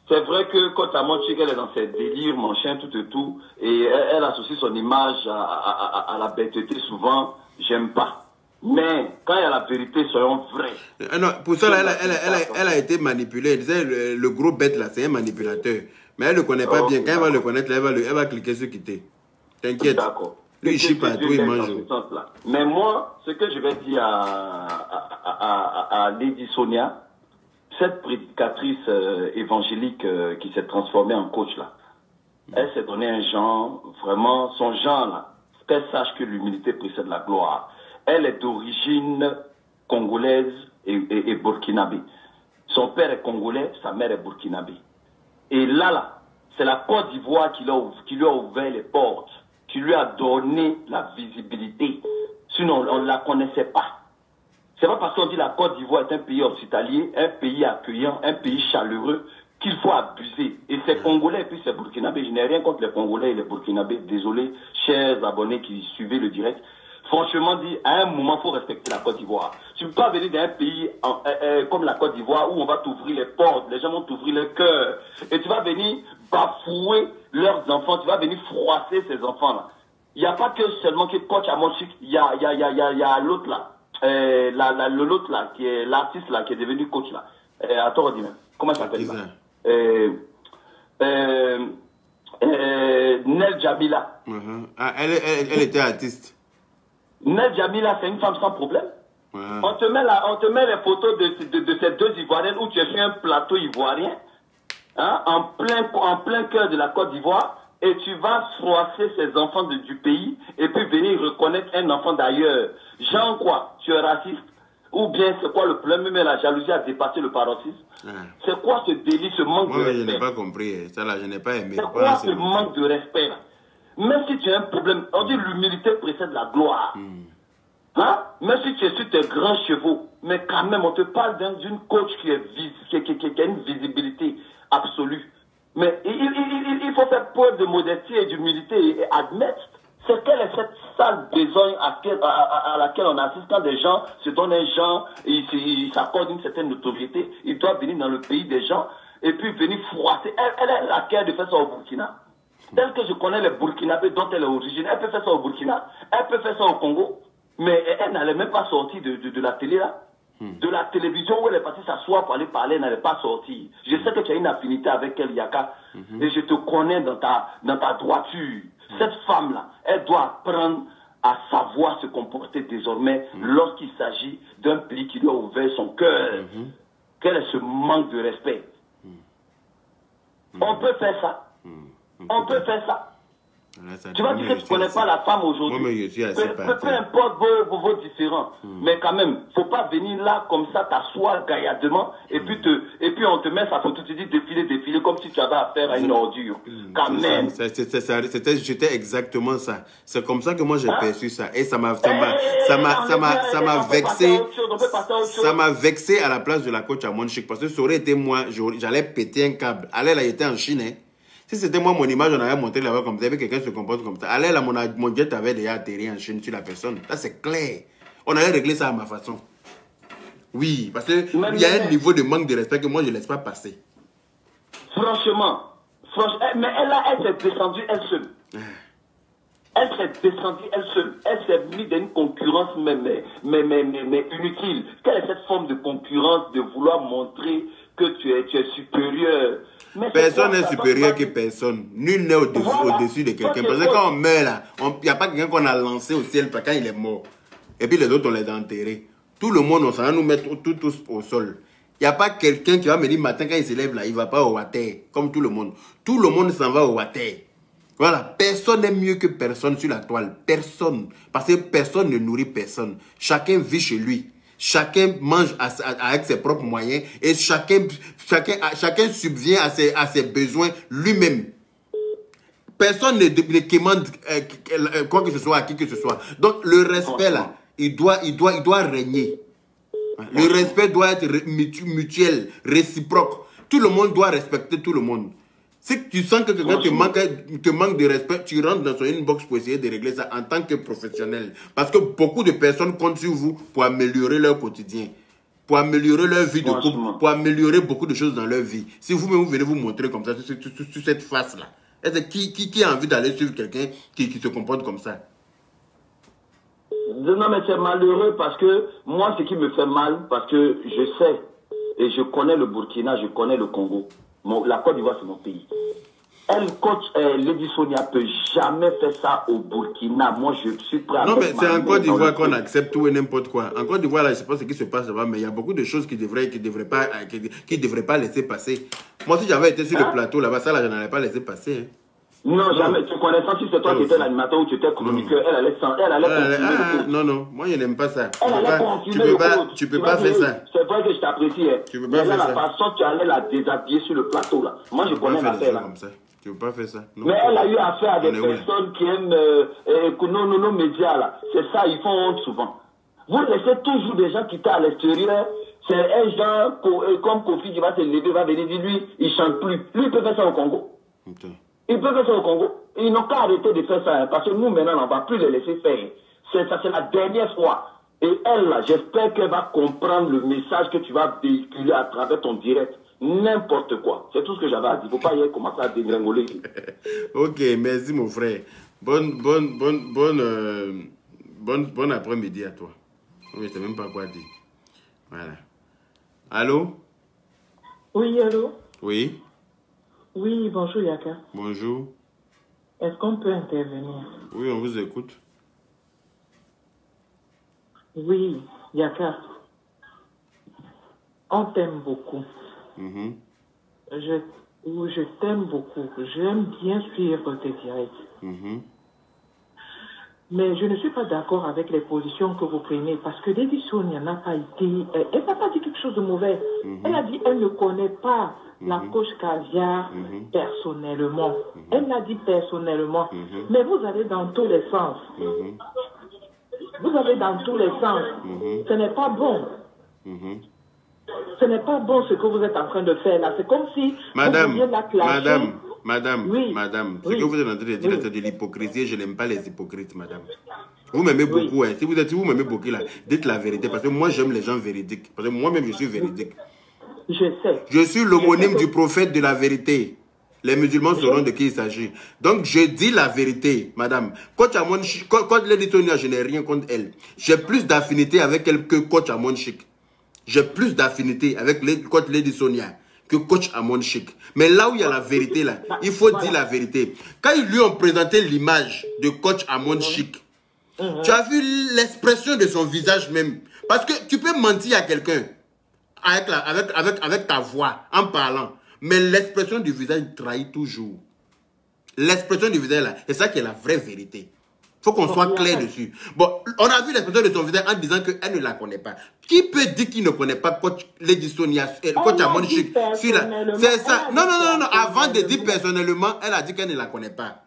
C'est vrai que quand Amonchik, elle est dans ses délires, machin, tout et tout, et elle associe son image à la bêteté souvent, j'aime pas. Mais quand il y a la vérité, soyons vrais.
Non, pour ça, elle a été manipulée. Elle disait, le gros bête là, c'est un manipulateur. Mais elle ne le connaît pas bien. Quand elle va le connaître, elle va cliquer sur quitter. T'inquiète.
D'accord.
Lui, il chie partout, il mange.
Mais moi, ce que je vais dire à Lady Sonia, cette prédicatrice évangélique qui s'est transformée en coach là, elle s'est donné un genre, vraiment, son genre là, qu'elle sache que l'humilité précède la gloire. Elle est d'origine congolaise et burkinabé. Son père est congolais, sa mère est burkinabé. Et là, c'est la Côte d'Ivoire qui lui a ouvert les portes, qui lui a donné la visibilité. Sinon, on ne la connaissait pas. C'est pas parce qu'on dit la Côte d'Ivoire est un pays hospitalier, un pays accueillant, un pays chaleureux, qu'il faut abuser. Et c'est Congolais et puis c'est Burkinabé. Je n'ai rien contre les Congolais et les Burkinabés. Désolé, chers abonnés qui suivaient le direct. Franchement dit, à un moment, il faut respecter la Côte d'Ivoire. Tu ne peux pas venir d'un pays comme la Côte d'Ivoire où on va t'ouvrir les portes, les gens vont t'ouvrir le cœur. Et tu vas venir bafouer leurs enfants, tu vas venir froisser ces enfants-là. Il n'y a pas que seulement que coach Amonchik, il y a l'autre là. L'autre là, qui est l'artiste là, qui est devenu coach là. Attends, dis-moi. Comment il s'appelle Nel Jamila.
Elle était artiste.
Nel Jamila, c'est une femme sans problème. On te met les photos de ces deux Ivoiriennes où tu es sur un plateau ivoirien, hein, en plein cœur de la Côte d'Ivoire, et tu vas froisser ces enfants du pays et puis venir reconnaître un enfant d'ailleurs. Genre quoi? Tu es raciste? Ou bien c'est quoi le problème? Mais la jalousie a dépassé le paroxysme. C'est quoi ce délit, ce manque de respect?
Je n'ai pas compris. Ça là, je n'ai pas aimé.
C'est quoi ce manque de respect là? Même si tu as un problème, on dit l'humilité précède la gloire. Hein? Même si tu es sur tes grands chevaux, mais quand même, on te parle d'une coach qui a une visibilité absolue. Mais il faut faire preuve de modestie et d'humilité et admettre quelle est cette sale besogne à laquelle on assiste quand des gens se donnent un genre, ils s'accordent une certaine notoriété, ils doivent venir dans le pays des gens et puis venir froisser. Elle a la cœur de faire ça au Burkina. Tel que je connais les Burkinabés dont elle est originaire, elle peut faire ça au Burkina, elle peut faire ça au Congo. Mais elle n'allait même pas sortir de la télé là. De la télévision où elle est partie s'asseoir pour aller parler, elle n'allait pas sortir. Je sais que tu as une affinité avec elle, Yaka. Et je te connais dans ta droiture. Cette femme-là, elle doit apprendre à savoir se comporter désormais lorsqu'il s'agit d'un pays qui lui a ouvert son cœur. Quel est ce manque de respect? On peut faire ça. On peut faire ça. Tu vas dire que tu ne connais pas la femme aujourd'hui. Peu importe vos différends. Mais quand même, il ne faut pas venir là comme ça, t'asseoir gaillardement, et puis on te met sa photo, tu dis défiler, comme si tu avais affaire à une ordure. Quand même.
C'était exactement ça. C'est comme ça que moi j'ai perçu ça. Et ça m'a vexé. Ça m'a vexé à la place de la coach Amonchik. Parce que ça aurait été moi, j'allais péter un câble. Elle a été en Chine, hein. Si c'était moi, mon image, on avait montré là-bas comme ça, quelqu'un se comporte comme ça. Allez, là, mon jet avait déjà atterri en Chine sur la personne. Là, c'est clair. On allait régler ça à ma façon. Oui, parce qu'il y a un niveau de manque de respect que moi, je ne laisse pas passer.
Franchement, mais elle s'est descendue elle seule. Elle s'est descendue elle seule. Elle s'est mise dans une concurrence mais inutile. Quelle est cette forme de concurrence de vouloir montrer que tu es supérieur? Mais
personne n'est supérieur que personne. Nul n'est au-dessus de quelqu'un. Parce que quand on meurt là, il n'y a pas quelqu'un qu'on a lancé au ciel quand il est mort. Et puis les autres, on les a enterrés. Tout le monde, on s'en va nous mettre tous au sol. Il n'y a pas quelqu'un qui va me dire matin quand il se lève là, il ne va pas au water. Comme tout le monde. Tout le monde s'en va au water. Voilà. Personne n'est mieux que personne sur la toile. Personne. Parce que personne ne nourrit personne. Chacun vit chez lui. Chacun mange avec ses propres moyens et chacun subvient à ses besoins lui-même. Personne ne demande quoi que ce soit à qui que ce soit. Donc le respect là, il doit régner. Le respect doit être mutuel, réciproque. Tout le monde doit respecter tout le monde. Si tu sens que quelqu'un te manque de respect, tu rentres dans son inbox pour essayer de régler ça en tant que professionnel. Parce que beaucoup de personnes comptent sur vous pour améliorer leur quotidien. pour améliorer leur vie de couple, pour améliorer beaucoup de choses dans leur vie. Si vous-même vous venez vous montrer comme ça, sur cette face-là, qui a envie d'aller suivre quelqu'un qui se comporte comme ça?
Non, mais c'est malheureux parce que moi, ce qui me fait mal, parce que je sais, et je connais le Burkina, je connais le Congo. La Côte d'Ivoire, c'est mon pays. Lady Sonia ne peut jamais faire ça au Burkina. Moi, je suis prêt à...
Non, mais c'est en Côte d'Ivoire qu'on accepte tout et n'importe quoi. En Côte d'Ivoire, là, je ne sais pas ce qui se passe là-bas, mais il y a beaucoup de choses qui devraient pas laisser passer. Moi, si j'avais été sur le plateau là-bas, ça, là, je n'allais pas laisser passer. Hein.
Non, jamais. Tu connais ça, si c'est toi qui étais l'animateur ou tu étais chroniqueur, elle allait confirmer.
Non, moi, je n'aime pas ça. Tu peux
pas
faire ça.
C'est vrai que je t'apprécie.
Tu peux pas faire ça.
La façon tu allais la déshabiller sur le plateau, là. Moi, je connais l'affaire, là.
Tu ne peux pas faire ça. Non,
mais elle a eu affaire à des personnes qui aiment nos médias, là. C'est ça, ils font honte souvent. Vous laissez toujours des gens qui étaient à l'extérieur. C'est un genre comme Kofi qui va se lever, va venir dire, lui, il ne chante plus. Lui, il peut faire ça au Congo. Ils peuvent faire ça au Congo. Ils n'ont qu'à arrêter de faire ça, hein, parce que nous, maintenant, on ne va plus les laisser faire. Ça, c'est la dernière fois. Et elle, là, j'espère qu'elle va comprendre le message que tu vas véhiculer à travers ton direct. N'importe quoi. C'est tout ce que j'avais à dire. Il ne faut pas y aller commencer à dégringoler.
Ok, merci, mon frère. Bon après-midi à toi. Je ne sais même pas quoi dire. Voilà. Allô?
Oui, allô?
Oui.
Oui, bonjour Yaka.
Bonjour.
Est-ce qu'on peut intervenir?
Oui, on vous écoute.
Oui, Yaka. On t'aime beaucoup. Je t'aime beaucoup. J'aime bien suivre tes directs. Mais je ne suis pas d'accord avec les positions que vous prenez parce que Lady Sonia n'a pas été... Elle n'a pas dit quelque chose de mauvais. Elle a dit qu'elle ne connaît pas la coach Caviar personnellement. Elle l'a dit personnellement. Mais vous allez dans tous les sens. Vous allez dans tous les sens. Ce n'est pas bon. Ce n'est pas bon ce que vous êtes en train de faire là. C'est comme si
Madame,
vous vouliez la clasher.
Madame, ce que vous êtes en train de dire, c'est de l'hypocrisie. Je n'aime pas les hypocrites, madame. Vous m'aimez beaucoup, hein. Si vous m'aimez beaucoup, là, dites la vérité. Parce que moi, j'aime les gens véridiques. Parce que moi-même, je suis véridique.
Je sais.
Je suis l'homonyme du prophète de la vérité. Les musulmans sauront de qui il s'agit. Donc, je dis la vérité, madame. Coach Lady Sonia, je n'ai rien contre elle. J'ai plus d'affinité avec elle que Coach Amon Chic. J'ai plus d'affinité avec Coach Lady Sonia que Coach Amon Chic. Mais là où il y a la vérité, là, il faut dire la vérité. Quand ils lui ont présenté l'image de Coach Amon Chic, tu as vu l'expression de son visage même. Parce que tu peux mentir à quelqu'un avec ta voix, en parlant. Mais l'expression du visage trahit toujours. L'expression du visage, là, c'est ça qui est la vraie vérité. Il faut qu'on soit clair dessus. Bon, on a vu l'expression de son visage en disant qu'elle ne la connaît pas. Qui peut dire qu'il ne connaît pas Coach Lady Sonia, Coach Amon Chic? C'est ça. Non. Avant de dire personnellement, elle a dit qu'elle ne la connaît pas.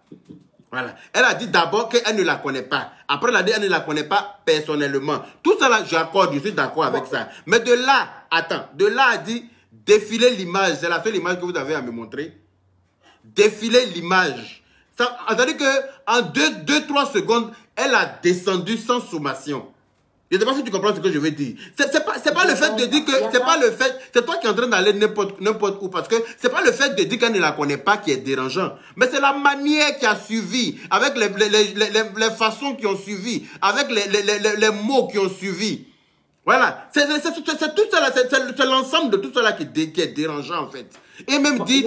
Voilà. Elle a dit d'abord qu'elle ne la connaît pas. Après, elle a dit qu'elle ne la connaît pas personnellement. Tout ça là, j'accorde, je suis d'accord avec ça. Mais de là, de là à dire défiler l'image, c'est la seule image que vous avez à me montrer. Défiler l'image. C'est-à-dire qu'en 2-3 secondes, elle a descendu sans sommation. Je ne sais pas si tu comprends ce que je veux dire. C'est pas le fait de dire que... C'est pas le fait... C'est toi qui es en train d'aller n'importe où. Parce que c'est pas le fait de dire qu'elle ne la connaît pas qui est dérangeant. Mais c'est la manière qui a suivi. Avec les façons qui ont suivi. Avec les mots qui ont suivi. Voilà. C'est tout ça. C'est l'ensemble de tout cela qui est dérangeant en fait. Et même dit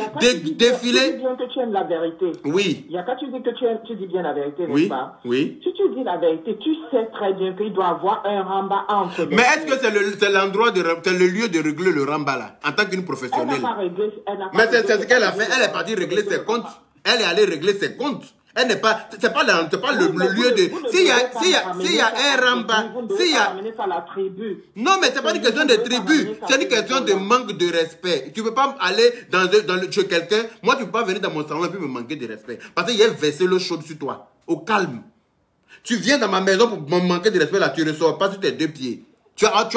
défiler.
Tu dis bien que tu aimes la vérité.
Oui.
Yaka, tu dis que tu dis bien la vérité, n'est-ce
oui.
pas?
Oui.
Si tu dis la vérité, tu sais très bien qu'il doit avoir un ramba entre les
Mais est-ce que c'est l'endroit c'est le lieu de régler le ramba là, en tant qu'une professionnelle?
Elle n'a pas réglé.
Mais c'est ce qu'elle a fait. Elle est partie régler ses comptes. Elle est allée régler ses comptes. Elle n'est pas, c'est pas le lieu de, s'il y a un ramba, non, mais c'est pas une question de tribu, c'est une question de manque de respect. Tu peux pas aller chez quelqu'un, moi tu peux pas venir dans mon salon et puis me manquer de respect. Parce qu'il y a versé l'eau chaude sur toi, au calme. Tu viens dans ma maison pour me manquer de respect là, tu ne ressors pas sur tes deux pieds. Tu as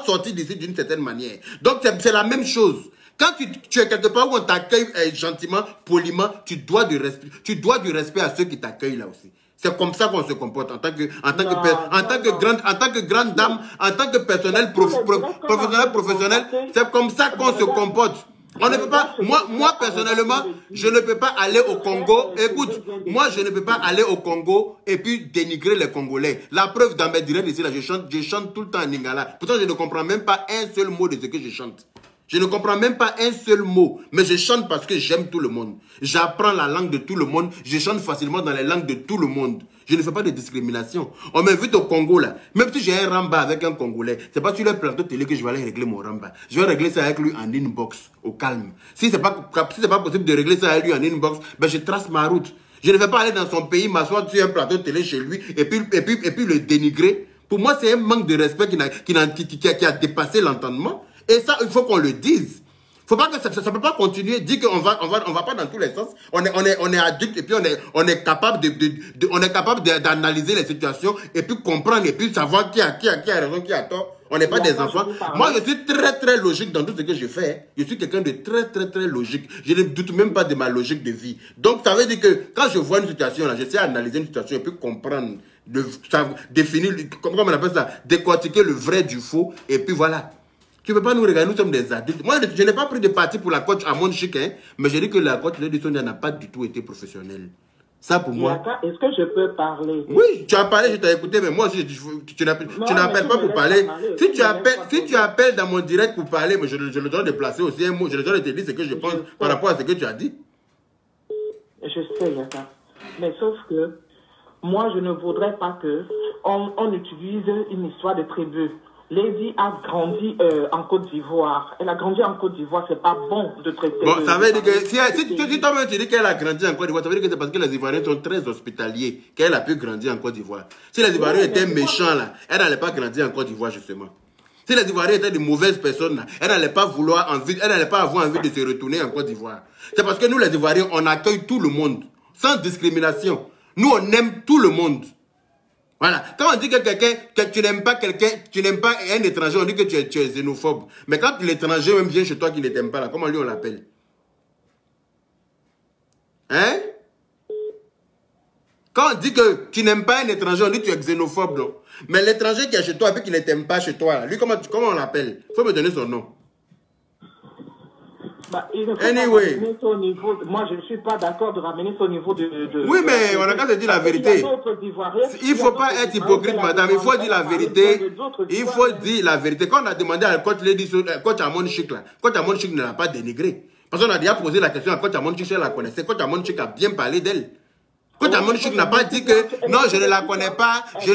sorti d'ici d'une certaine manière. Donc c'est la même chose. Quand tu es quelque part où on t'accueille gentiment, poliment, tu dois du respect à ceux qui t'accueillent là aussi. C'est comme ça qu'on se comporte en tant que grande dame, en tant que personnel professionnel. C'est comme ça qu'on se comporte. On ne peut pas, moi personnellement, je ne peux pas aller au Congo. Écoute, moi je ne peux pas aller au Congo et puis dénigrer les Congolais. La preuve dans mes directs ici, là, je chante tout le temps en lingala. Pourtant je ne comprends même pas un seul mot de ce que je chante. Je ne comprends même pas un seul mot, mais je chante parce que j'aime tout le monde. J'apprends la langue de tout le monde, je chante facilement dans les langues de tout le monde. Je ne fais pas de discrimination. On m'invite au Congo là, même si j'ai un ramba avec un Congolais, c'est pas sur le plateau télé que je vais aller régler mon ramba. Je vais régler ça avec lui en inbox, au calme. Si c'est pas possible de régler ça avec lui en inbox, ben je trace ma route. Je ne vais pas aller dans son pays, m'asseoir sur un plateau télé chez lui et puis le dénigrer. Pour moi, c'est un manque de respect qui a dépassé l'entendement. Et ça, il faut qu'on le dise. Faut pas que ça ne peut pas continuer. Dire qu'on va pas dans tous les sens. On est adulte et puis on est capable d'analyser les situations et puis comprendre et puis savoir qui a raison, qui a tort. On n'est pas des enfants. Moi, je suis très logique dans tout ce que je fais. Je suis quelqu'un de très logique. Je ne doute même pas de ma logique de vie. Donc, ça veut dire que quand je vois une situation là, j'essaie d'analyser une situation et puis comprendre, définir, comment on appelle ça, décortiquer le vrai du faux et puis voilà. Tu ne peux pas nous regarder, nous sommes des adultes. Moi, je n'ai pas pris de parti pour la coach Amon Chic, hein, mais j'ai dit que la coach Lady Sonia n'a pas du tout été professionnelle. Ça, pour moi.
Est-ce que je peux parler?
Oui, tu as parlé, je t'ai écouté, mais moi aussi, tu n'appelles pas pour parler. Si tu appelles dans mon direct pour parler, mais je le dois de placer aussi un mot, je le dois de te dire ce que je pense par rapport à ce que tu as dit.
Je sais, Yaka. Mais sauf que moi, je ne voudrais pas qu'on utilise une histoire de tribu. Lady a grandi en Côte d'Ivoire. Elle a grandi en Côte d'Ivoire. C'est pas bon de traiter.
Bon, ça veut dire que si toi-même tu dis qu'elle a grandi en Côte d'Ivoire, ça veut dire que c'est parce que les Ivoiriens sont très hospitaliers qu'elle a pu grandir en Côte d'Ivoire. Si les Ivoiriens étaient méchants là, elle n'allait pas grandir en Côte d'Ivoire justement. Si les Ivoiriens étaient de mauvaises personnes là, elle n'allait pas avoir envie de se retourner en Côte d'Ivoire. C'est parce que nous les Ivoiriens, on accueille tout le monde sans discrimination. Nous on aime tout le monde. Voilà. Quand on dit que tu n'aimes pas un étranger, on dit que tu es xénophobe. Mais quand l'étranger même vient chez toi qui ne t'aime pas, là, comment lui on l'appelle? Hein? Quand on dit que tu n'aimes pas un étranger, on dit que tu es xénophobe, non? Mais l'étranger qui est chez toi et puis qui ne t'aime pas chez toi, là, lui, comment on l'appelle? Il faut me donner son nom.
Anyway. Moi, je ne suis pas d'accord de ramener ça au niveau de...
Oui, mais on a qu'à se dire la vérité. Il ne faut pas être hypocrite, madame. Il faut dire la vérité. Il faut dire la vérité. Quand on a demandé à coach Amon Chic, là, coach Amon Chic ne l'a pas dénigré. Parce qu'on a déjà posé la question à coach Amon Chic, elle la connaissait. Coach Amon Chic a bien parlé d'elle. Coach Amon Chic n'a pas dit que non, je ne la connais pas. Mais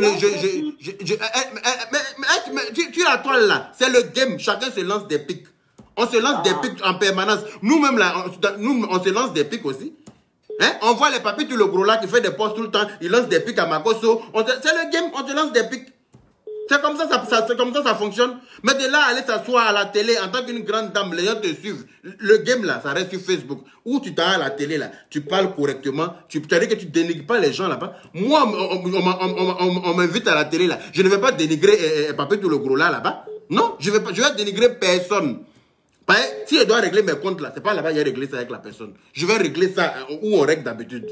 tu es la toile là. C'est le game. Chacun se lance des pics. On se lance des pics en permanence. Nous-mêmes, là, on se lance des pics aussi. Hein? On voit les papis, tout le gros là, qui fait des posts tout le temps. Il lance des pics à Makoso. C'est le game, on se lance des pics. C'est comme ça, ça fonctionne. Mais de là, aller s'asseoir à la télé en tant qu'une grande dame, les gens te suivent. Le game, là, ça reste sur Facebook. Où tu t'as à la télé, là, tu parles correctement. Tu as dit que tu dénigres pas les gens là-bas. Moi, on m'invite à la télé, là. Je ne vais pas dénigrer papi, tout le gros là-bas. Non, je vais dénigrer personne. Si je dois régler mes comptes là, c'est pas là-bas que je vais régler ça avec la personne. Je vais régler ça où on règle d'habitude.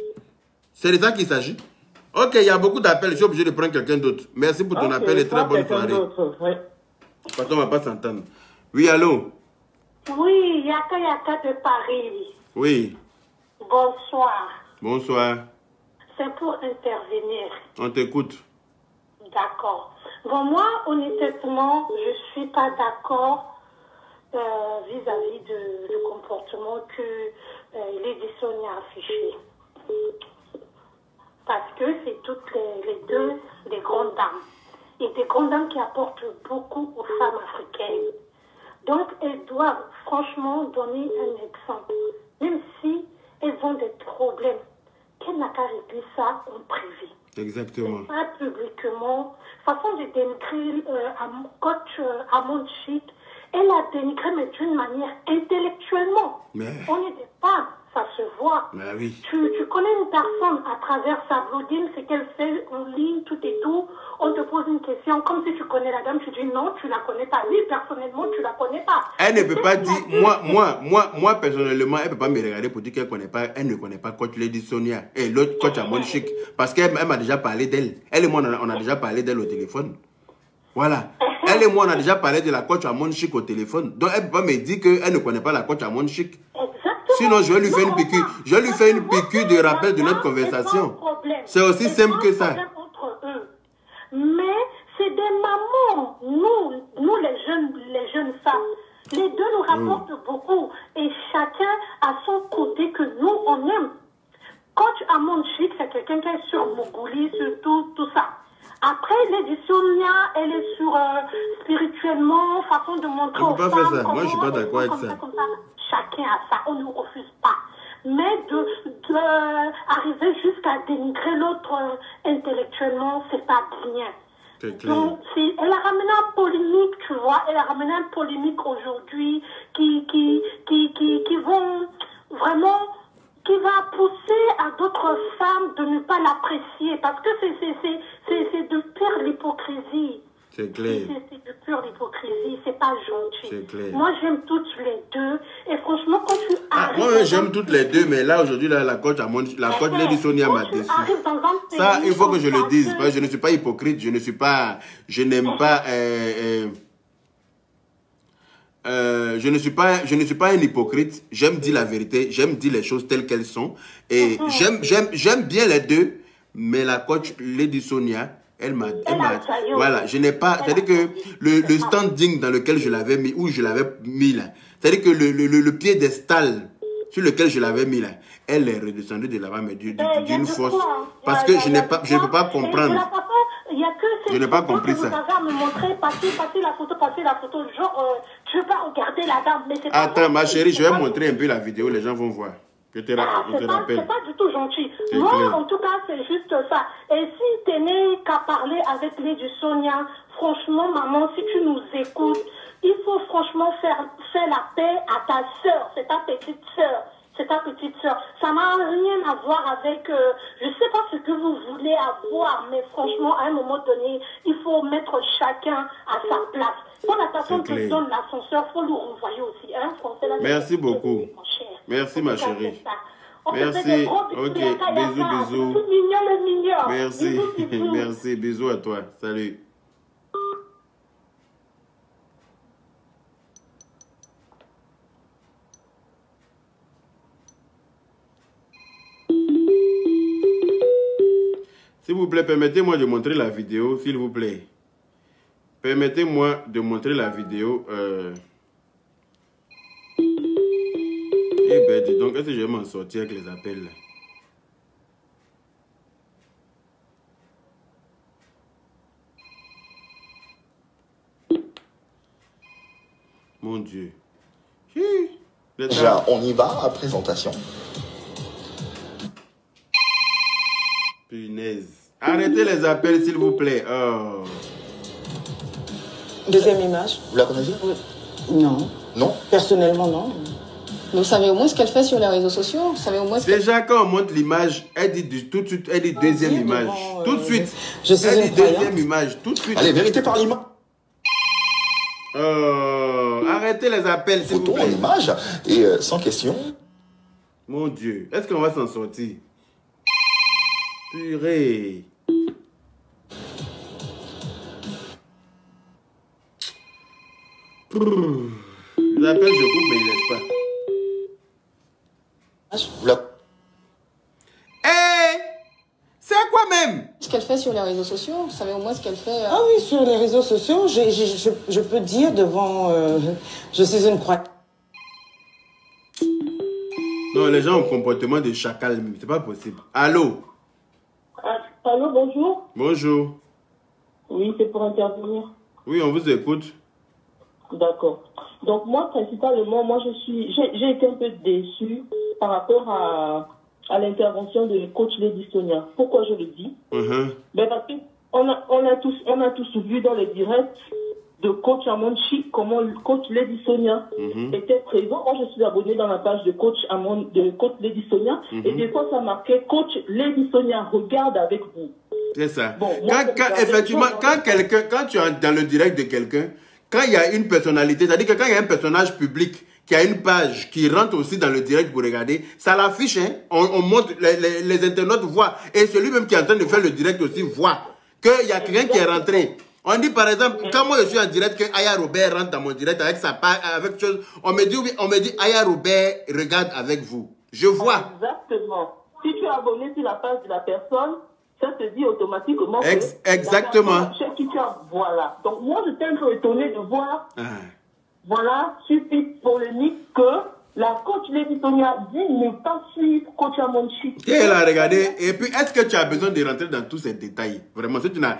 C'est de ça qu'il s'agit. Ok, il y a beaucoup d'appels, je suis obligé de prendre quelqu'un d'autre. Merci pour ton appel et très bonne soirée.
Ouais.
Parce qu'on ne va pas s'entendre. Oui, allô?
Oui, Yaka de Paris.
Oui.
Bonsoir.
Bonsoir.
C'est pour intervenir.
On t'écoute.
D'accord. Bon, moi, honnêtement, je ne suis pas d'accord vis-à-vis du comportement que Lady Sonia a affiché. Parce que c'est toutes les deux des grandes dames. Et des grandes dames qui apportent beaucoup aux femmes africaines. Donc, elles doivent franchement donner un exemple. Même si elles ont des problèmes, qu'elles n'ont qu'à régler ça en privé.
Exactement.
Pas publiquement. Façon de dénigrer coach Amon Chic, elle a dénigré, mais d'une manière intellectuellement. Mais... On n'était pas ça se voit.
Bah oui.
Tu connais une personne à travers sa bloodine, ce qu'elle fait en ligne, tout et tout. On te pose une question, comme si tu connais la dame, tu dis non, tu la connais pas. Lui, personnellement, tu la connais pas.
Elle ne peut pas dire, moi, personnellement, elle ne peut pas me regarder pour dire qu'elle ne connaît pas coach Lady Sonia et l'autre coach Amon Chic. Parce qu'elle m'a déjà parlé d'elle. Elle et moi, on a déjà parlé d'elle au téléphone. Voilà. Elle et moi, on a déjà parlé de la coach Amon Chic au téléphone. Donc, elle ne peut pas me dire qu'elle ne connaît pas la coach Amon Chic. Sinon, je vais lui faire une piqûre. Je vais lui faire une piqûre de rappel de notre conversation. C'est aussi simple que ça.
Mais c'est des mamans. Nous les jeunes femmes. Les deux nous rapportent beaucoup. Et chacun a son côté que nous, on aime. Coach Amon Chic, c'est quelqu'un qui est sur Mougouli, sur tout ça. Après, Lady Sonia, elle est sur spirituellement, façon de montrer aux femmes. On ne peut pas faire ça. Moi, je ne suis pas d'accord avec ça. Chacun a ça. On ne refuse pas. Mais arriver jusqu'à dénigrer l'autre intellectuellement, c'est pas bien. Donc, elle a ramené un polémique, tu vois, elle a ramené un polémique aujourd'hui qui vont vraiment, qui va pousser à d'autres femmes de ne pas l'apprécier parce que c'est de pure l'hypocrisie.
C'est clair.
C'est de pure l'hypocrisie, c'est pas gentil.
C'est clair.
Moi, j'aime toutes les deux. Et franchement, quand tu arrives...
Moi, j'aime toutes les deux, mais là, aujourd'hui, la coach Lady Sonia m'a déçu. Ça, il faut que je le dise. Je ne suis pas hypocrite, je n'aime pas... Je ne suis pas un hypocrite. J'aime dire la vérité. J'aime dire les choses telles qu'elles sont. Et j'aime bien les deux. Mais la coach Lady Sonia, elle m'a voilà, je n'ai pas, c'est-à-dire que le standing dans lequel je l'avais mis, où je l'avais mis là, c'est-à-dire que le piédestal sur lequel je l'avais mis là, elle est redescendue de là-bas, mais d'une force, parce que je ne peux pas comprendre. Je n'ai pas compris ça.
Me montrer, passer la photo, genre, je veux pas regarder la dame, mais c'est pas...
Attends, ma chérie, je vais montrer un peu la vidéo, les gens vont voir.
C'est pas du tout gentil. Moi, en tout cas, c'est juste ça. Et si tu n'es qu'à parler avec Lady Sonia, franchement, maman, si tu nous écoutes, il faut franchement faire la paix à ta sœur. C'est ta petite sœur. C'est ta petite sœur. Ça n'a rien à voir avec... je sais pas ce que vous voulez avoir, mais franchement, à un moment donné, il faut mettre chacun à sa place. Quand la personne te donne l'ascenseur, il faut le renvoyer aussi. Hein, français, là,
merci beaucoup. Merci, ma chérie. Merci. Ok, bisous. Merci. Merci, bisous à toi. Salut. S'il vous plaît, permettez-moi de montrer la vidéo, s'il vous plaît. Permettez-moi de montrer la vidéo. Eh ben, dis donc, est-ce que je vais m'en sortir avec les appels là? Mon Dieu.
Déjà, on y va à présentation.
Punaise. Arrêtez les appels, s'il vous plaît. Oh.
Deuxième image.
Vous la connaissez?
Oui. Non.
Non?
Personnellement, non. Mais vous savez au moins ce qu'elle fait sur les réseaux sociaux? Vous savez au moins
déjà, quand on montre l'image, elle dit tout de suite, elle dit deuxième image. Tout de suite.
Je suis
elle dit deuxième image. Tout de suite.
Allez, vérité par l'image.
Arrêtez les appels, s'il vous plaît.
Photo en image et sans question.
Mon Dieu, est-ce qu'on va s'en sortir? Purée. Les appels, je coupe, mais il ne laisse pas. Hey! C'est quoi même?
Ce qu'elle fait sur les réseaux sociaux, vous savez au moins ce qu'elle fait.
Ah oui, sur les réseaux sociaux, je peux dire devant... je suis une croix.
Non, les gens ont un comportement de chacal, c'est pas possible. Allô?
Allô, bonjour.
Bonjour.
Oui, c'est pour intervenir.
Oui, on vous écoute.
D'accord. Donc moi, principalement, j'ai été un peu déçue par rapport à l'intervention de coach Lady Sonia. Pourquoi je le dis? Ben parce qu'on a tous vu dans les directs de coach Amonchi, comment le coach Lady Sonia était présent. Moi, je suis abonnée dans la page de coach Lady Sonia. Et des fois, ça marquait coach Lady Sonia, regarde avec vous.
C'est ça.
Bon,
Effectivement, quand tu es dans le direct de quelqu'un, quand il y a une personnalité, c'est-à-dire que quand il y a un personnage public qui a une page qui rentre aussi dans le direct pour regarder, ça l'affiche, hein. On montre, les internautes voient. Et celui-même qui est en train de faire le direct aussi voit qu'il y a quelqu'un qui est rentré. On dit par exemple, quand moi je suis en direct, que Aya Robert rentre dans mon direct avec sa page, avec chose, on me dit Aya Robert regarde avec vous. Je vois.
Exactement. Si tu es abonné sur la page de la personne, ça te dit automatiquement
exactement.
Chez qui tu as, voilà. Donc moi j'étais un peu étonné de voir, voilà, suite polémique que la coach Lady Sonia dit ne pas suivre coach Amonchi.
Et elle a regardé. Et puis, est-ce que tu as besoin de rentrer dans tous ces détails? Vraiment, si tu n'as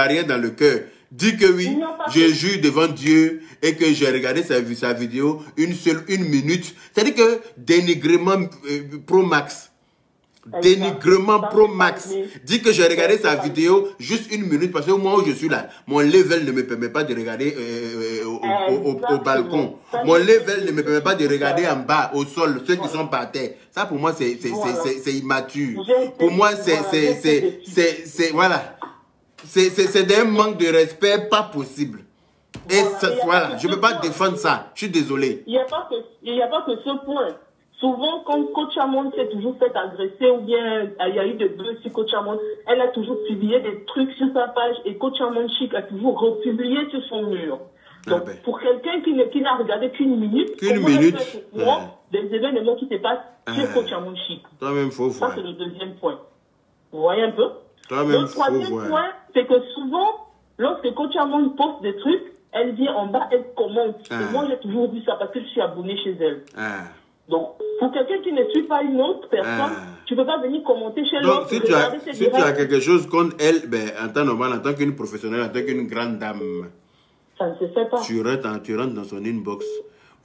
rien dans le cœur, dis que oui, j'ai juré devant Dieu et que j'ai regardé sa vidéo une minute. C'est-à-dire que dénigrement pro max. Dénigrement pro max. Dis que j'ai regardé sa vidéo juste une minute parce que moi où je suis là, mon level ne me permet pas de regarder au balcon. Mon level ne me permet pas de regarder en bas, au sol, ceux qui sont par terre. Ça pour moi c'est immature. Pour moi voilà. C'est d'un manque de respect pas possible. Et voilà, je ne peux pas défendre ça. Je suis désolé.
Il n'y a pas que ce point. Souvent, quand coach Amon s'est toujours fait agresser ou bien il y a eu des buzz sur coach Amon, elle a toujours publié des trucs sur sa page et coach Amon Chic a toujours republié sur son mur. Donc, pour quelqu'un qui n'a regardé qu'une minute, des événements qui se passent sur coach Amon Chic.
Toi-même, faut voir.
Ça, c'est le deuxième point. Vous voyez un peu?
Toi-même,
le troisième point, c'est que souvent, lorsque coach Amon poste des trucs, elle vient en bas, elle commente. Et moi, j'ai toujours vu ça parce que je suis abonné chez elle. Donc, pour quelqu'un qui ne suit pas une autre personne, tu ne peux pas venir commenter chez l'autre.
Donc, si tu as quelque chose contre elle, en temps normal, en tant qu'une professionnelle, en tant qu'une grande dame,
ça ne se fait pas.
Tu rentres dans son inbox,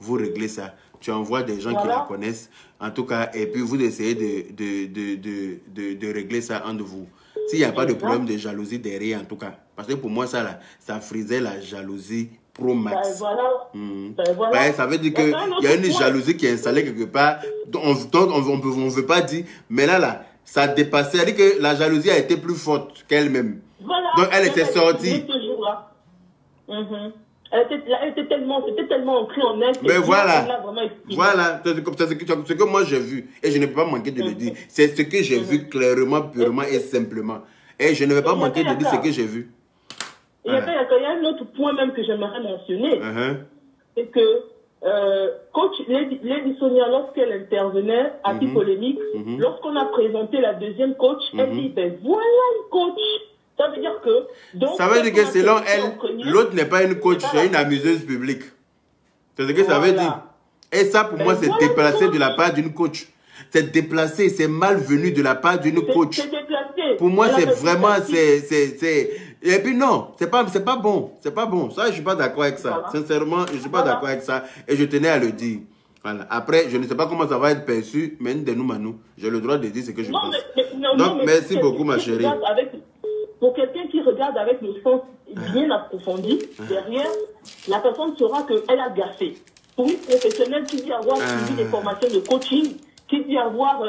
vous réglez ça. Tu envoies des gens qui la connaissent, en tout cas, et puis vous essayez de régler ça entre vous. S'il n'y a pas de problème de jalousie derrière, en tout cas. Parce que pour moi, ça frisait la jalousie pro max. Ça veut dire qu'il y a une jalousie qui est installée quelque part. Donc on ne veut pas dire. Mais là, ça a dépassé. C'est-à-dire que la jalousie a été plus forte qu'elle-même. Donc elle était sortie.
C'était tellement ancré en elle.
Mais voilà. C'est ce que moi j'ai vu. Et je ne peux pas manquer de le dire. C'est ce que j'ai vu clairement, purement et simplement. Et je ne vais pas manquer de dire ce que j'ai vu.
Il y a un autre point même que j'aimerais mentionner. C'est que coach Lady Sonia, lorsqu'elle intervenait à titre polémique, lorsqu'on a présenté la deuxième coach, elle dit, ben voilà une coach. Ça veut dire que...
ça veut dire que selon elle, l'autre n'est pas une coach, c'est une amuseuse publique. C'est ce que ça veut dire. Et ça, pour moi, c'est déplacé de la part d'une coach. C'est déplacé, c'est malvenu de la part d'une coach. Pour moi, c'est vraiment... Et puis non, c'est pas bon. C'est pas bon. Ça, je suis pas d'accord avec ça. Sincèrement, je suis pas d'accord avec ça. Et je tenais à le dire. Voilà. Après, je ne sais pas comment ça va être perçu, mais de nous, j'ai le droit de dire ce que je pense. Donc, merci beaucoup, ma chérie.
Pour quelqu'un qui regarde avec le sens bien approfondi, derrière, la personne saura qu'elle a gaffé. Pour une professionnelle qui dit avoir suivi des formations de coaching, qui dit avoir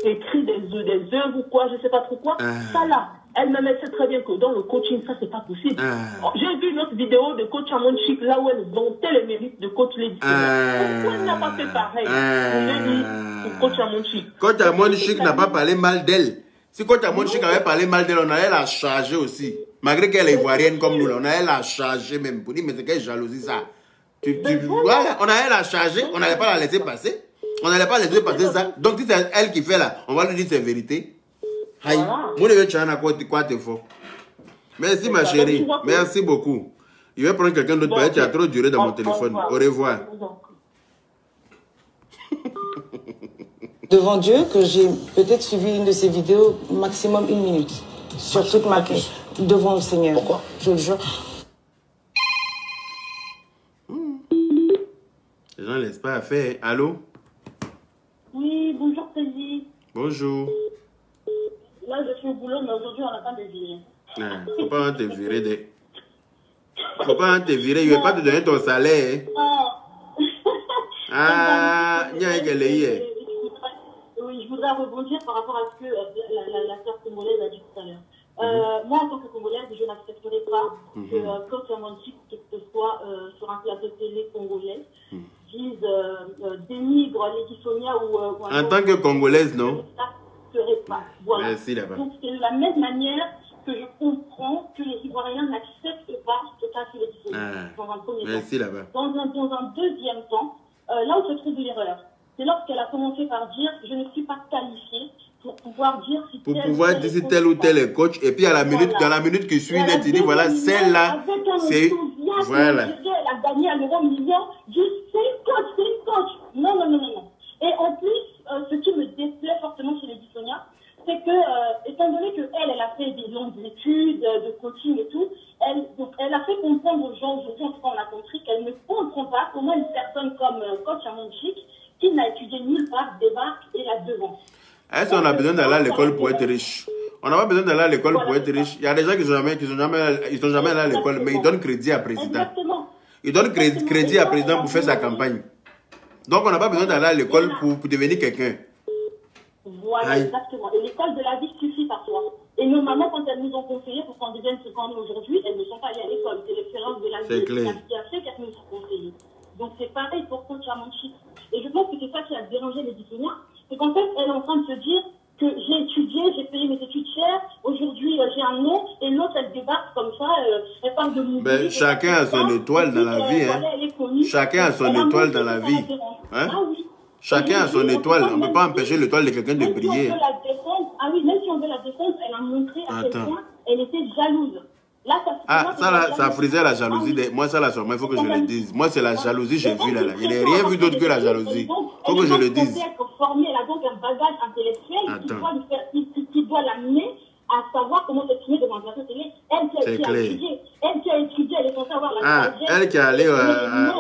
écrit des œuvres ou quoi, je ne sais pas trop quoi, ça là, elle-même, elle sait très bien que dans le coaching, ça, c'est pas possible. J'ai vu une autre vidéo de coach Amon Chic, là où elle vantait les mérites de coach Lady. Pourquoi elle n'a pas fait pareil pour coach Amon Chic?
Coach Amon Chic n'a pas parlé mal d'elle. Si coach Amon Chic avait parlé mal d'elle, on allait la charger aussi. Malgré qu'elle est ivoirienne comme nous, on allait la charger même. Pour dire, mais c'est quelle jalousie ça? Voilà, on allait la charger, on n'allait pas la laisser passer. On n'allait pas laisser passer ça. Donc, si c'est elle qui fait là, on va lui dire ses vérités. Aïe, moi, je vais te quoi te faut. Merci, ma chérie. Merci beaucoup. Je vais prendre quelqu'un d'autre parce que tu as trop duré dans mon téléphone. Au revoir.
Devant Dieu, que j'ai peut-être suivi une de ses vidéos, maximum 1 minute. Sur toute ma quête. Devant le Seigneur. Pourquoi? Je le jure.
Les gens ne laissent pas faire. Allô?
Oui, bonjour, Président.
Bonjour.
Là, je suis au boulot, mais aujourd'hui, on n'a pas de virer.
Faut pas te virer des... Faut pas te virer, il ne veut pas te donner ton salaire. Ah, il y a un gars hier.
Oui, je voudrais rebondir par rapport à ce que la sœur congolaise a dit tout à l'heure. Moi, en tant que Congolaise, je n'accepterai pas que quand un montique, que ce soit sur un plateau de télé congolais, dénigre Lady Sonia ou
en tant que Congolaise, non?
Voilà.
Merci là-bas.
Donc, c'est de la même manière que je comprends que les Ivoiriens n'acceptent pas ce cas sur Lady Sonia. Dans un premier
merci
temps.
là-bas.
Dans un deuxième temps, là où se trouve l'erreur, c'est lorsqu'elle a commencé par dire je ne suis pas qualifiée pour pouvoir dire si
tel ou tel est coach. Et puis à la minute, dans la minute qui suit, net, il dit voilà, celle-là, c'est. Voilà.
Elle a gagné un euro million. C'est une coach. Non. Et en plus, ce qui me déplaît fortement chez Lady Sonia, c'est que, étant donné qu'elle a fait des longues études de coaching et tout, elle a fait comprendre aux gens, aujourd'hui, en tout cas, on a compris qu'elle ne comprend pas comment une personne comme coach Amonchik, qui n'a étudié nulle part, débarque et la devance.
Est-ce qu'on a besoin d'aller à l'école pour être riche? On n'a pas besoin d'aller à l'école pour être riche. Il y a des gens qui sont jamais allés à l'école, mais ils donnent crédit à président.
Exactement.
Ils donnent crédit à président pour faire sa campagne. Donc on n'a pas besoin d'aller à l'école pour devenir quelqu'un.
Voilà, exactement. Et l'école de la vie suffit parfois. Et normalement, quand elles nous ont conseillé pour qu'on devienne ce qu'on est aujourd'hui, elles ne sont pas allées à l'école. C'est l'expérience de la vie qui a fait qu'elles nous ont conseillé. Donc c'est pareil pour coach Amonchik. Et je pense que c'est ça qui a dérangé les Sonia. C'est qu'en fait, elle est en train de se dire que j'ai étudié, j'ai payé mes études chères, aujourd'hui j'ai un nom, et l'autre elle débarque comme ça, elle parle de musique.
Ben, chacun a son étoile dans la vie. Chacun a son étoile dans la vie. Hein? Ah oui. Chacun a son étoile. On ne peut pas empêcher l'étoile de quelqu'un de briller.
Ah oui, même si on veut la défendre, elle a montré à quel point elle était jalouse.
Là, ça frisait la jalousie. Moi, ça, là, sûrement, il faut que je le dise. Moi, c'est la jalousie, j'ai vu là. Je n'ai rien vu d'autre que la jalousie. Il faut que je le dise.
Elle a donc un bagage intellectuel qui doit l'amener à savoir comment s'exprimer devant un plateau télé. Elle qui a étudié, elle est censée avoir la
elle qui est allée à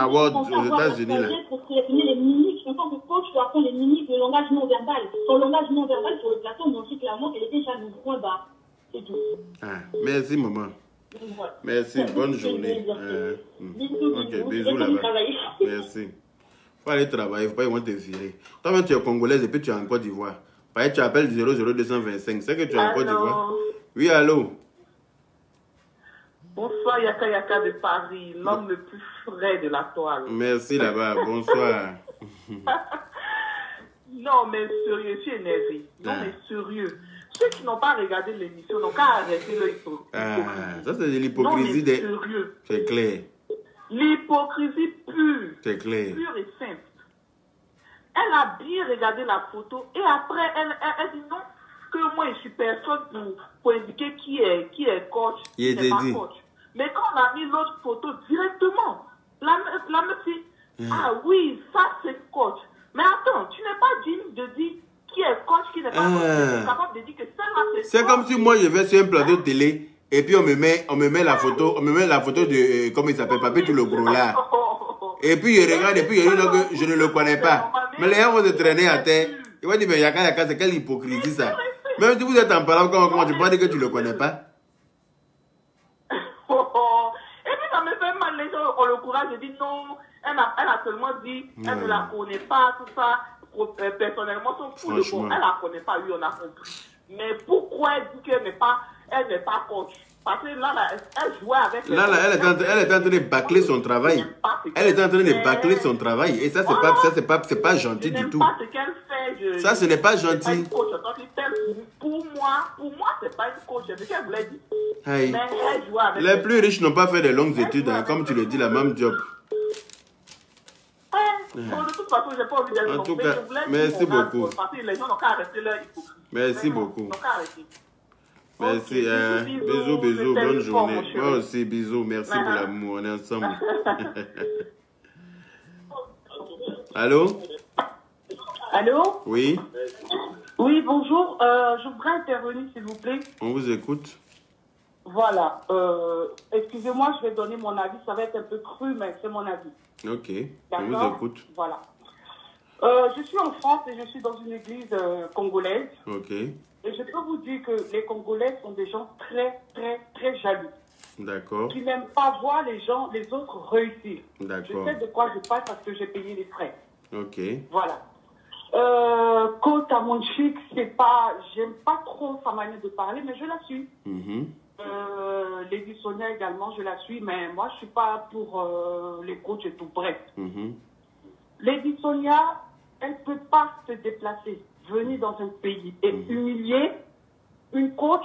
World aux États-Unis là.
Pour sélectionner les mimiques, en tant que coach, tu apprends les mimiques, le langage non verbal. Son langage non verbal sur le plateau montre clairement qu'elle était jalouse. Point barre. C'est tout.
Merci maman. Merci, bonne journée. Ok, bisous là-bas. Merci. Faut aller travailler, faut pas te virer. Toi-même, tu es congolaise et puis tu es en Côte d'Ivoire. Pareil, tu appelles 00225. C'est que tu es en Côte d'Ivoire. Oui, allô?
Bonsoir, Yaka de Paris, l'homme le plus frais de la toile.
Merci là-bas, bonsoir.
Non, mais sérieux, je suis énervé. Non, mais sérieux. Ceux qui n'ont pas regardé l'émission n'ont qu'à arrêter leur hypocrisie.
Ça, c'est de l'hypocrisie.
Sérieux.
C'est clair.
L'hypocrisie pure.
C'est clair.
Pure et simple. Elle a bien regardé la photo et après, elle dit non, que moi, je suis personne pour indiquer qui est coach.
Il
n'est pas coach. Mais quand on a mis l'autre photo directement, la meuf dit, ah oui, ça c'est coach. Mais attends, tu n'es pas digne de dire qui est coach, qui n'est pas coach. Tu es capable de dire que celle-là c'est coach.
C'est comme si moi je vais sur un plateau de télé et puis on me met la photo de, comment il s'appelle, Papé tout le gros là. Et puis je regarde et puis je dis que je ne le connais pas. Mais les gens vont se traîner à terre. Ils vont dire, mais Yaka, c'est quelle hypocrisie ça. Même si vous êtes en parlant, comment tu peux dire que tu ne le connais pas?
Et puis ça me fait mal, les gens ont le courage de dire non, elle a seulement dit, elle ne la connaît pas, tout ça. Personnellement, son fou de bon, elle ne la connaît pas, oui, on a compris. Mais pourquoi elle dit qu'elle n'est pas coach? Parce que là, elle jouait avec...
Là, elle est en train de bâcler son travail. Elle est en train de bâcler son travail. Et ça, c'est pas gentil du tout.
Ce qu'elle fait,
ça, ce n'est pas gentil.
Pour moi, c'est pas une coach. C'est ce qu'elle voulait dire.
Aïe.
Mais elle jouait avec...
Les plus riches n'ont pas fait de longues études, hein, comme tu le dis, la même job.
Bon, de toute façon, je n'ai pas envie d'être...
En tout cas, merci beaucoup.
Parce que les gens n'ont qu'à arrêter leur hypocrisie.
Merci beaucoup.
Ils n'ont qu'à arrêter.
Merci, bisous, bonne journée. Moi aussi, bisous, merci pour l'amour, on est ensemble.
Allô? Allô?
Oui?
Oui, bonjour, je voudrais intervenir s'il vous plaît.
On vous écoute.
Voilà, excusez-moi, je vais donner mon avis, ça va être un peu cru, mais c'est mon avis.
Ok, on vous écoute.
Voilà. Je suis en France et je suis dans une église congolaise.
Ok.
Et je peux vous dire que les Congolais sont des gens très, très, très jaloux.
D'accord.
qui n'aime pas voir les autres réussir.
D'accord.
Je sais de quoi je parle parce que j'ai payé les frais.
Ok.
Voilà. Quant à mon chic, c'est pas, j'aime pas trop sa manière de parler, mais je la suis. Lady Sonia également, je la suis, mais moi je suis pas pour les coachs et tout. Bref. Lady Sonia, elle peut pas se déplacer, venir dans un pays et humilier une coach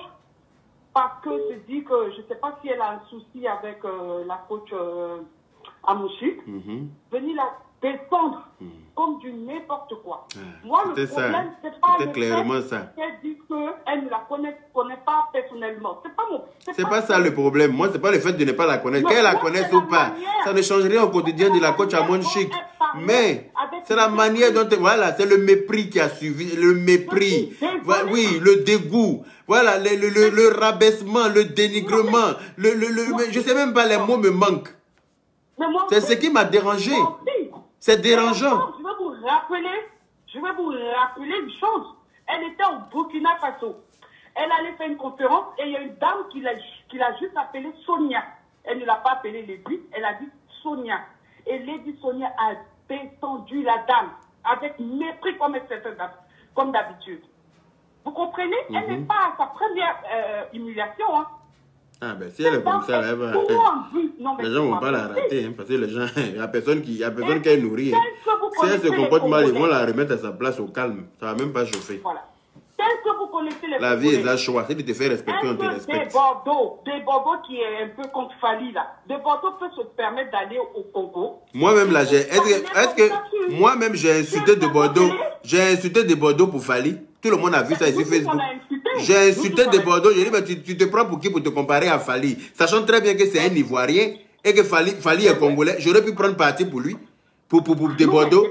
parce que se dit que je sais pas si elle a un souci avec la coach Amouchik, venir la descendre comme du n'importe quoi. Moi, le problème, c'est pas le
clairement
fait
ça.
qu'elle dit qu'elle ne la connaît pas personnellement. C'est pas mon...
C'est pas ça le problème. Moi, c'est pas le fait de ne pas la connaître. Qu'elle la connaisse ou pas, ça ne change rien au quotidien de la coach Amon Chic. Mais c'est la manière dont... Voilà, c'est le mépris qui a suivi. Le mépris. Oui, le dégoût. Voilà, le rabaissement, le dénigrement. Je sais même pas, les mots me manquent. C'est ce qui m'a dérangé. C'est dérangeant.
Je vais vous rappeler une chose. Elle était au Burkina Faso. Elle allait faire une conférence et il y a une dame qui l'a juste appelée Sonia. Elle ne l'a pas appelée Lady, elle a dit Sonia. Et Lady Sonia a descendu la dame avec mépris comme d'habitude. Vous comprenez? Elle n'est pas à sa première humiliation. Hein.
Ah ben si elle est comme ça, elle va... Les gens ne vont pas la rater, hein, parce que les gens, il n'y a personne qui est nourri. Hein. Si elle se comporte mal, ils vont la remettre à sa place au calme. Ça ne va même pas chauffer.
Voilà. Tel que vous connaissez les
la vie est un choix. Si tu te fais respecter, on te respecte.
Des Bordeaux qui est un peu contre Fali, là. Des Bordeaux peut se permettre d'aller au Congo.
Moi-même, là, est-ce que moi-même, j'ai insulté de Bordeaux. J'ai insulté de Bordeaux pour Fali. Tout le monde a vu ça ici sur Facebook. J'ai insulté de Bordeaux. J'ai dit, mais tu te prends pour qui pour te comparer à Fali? Sachant très bien que c'est un Ivoirien et que Fali est Congolais. J'aurais pu prendre parti pour lui. Pour de Bordeaux.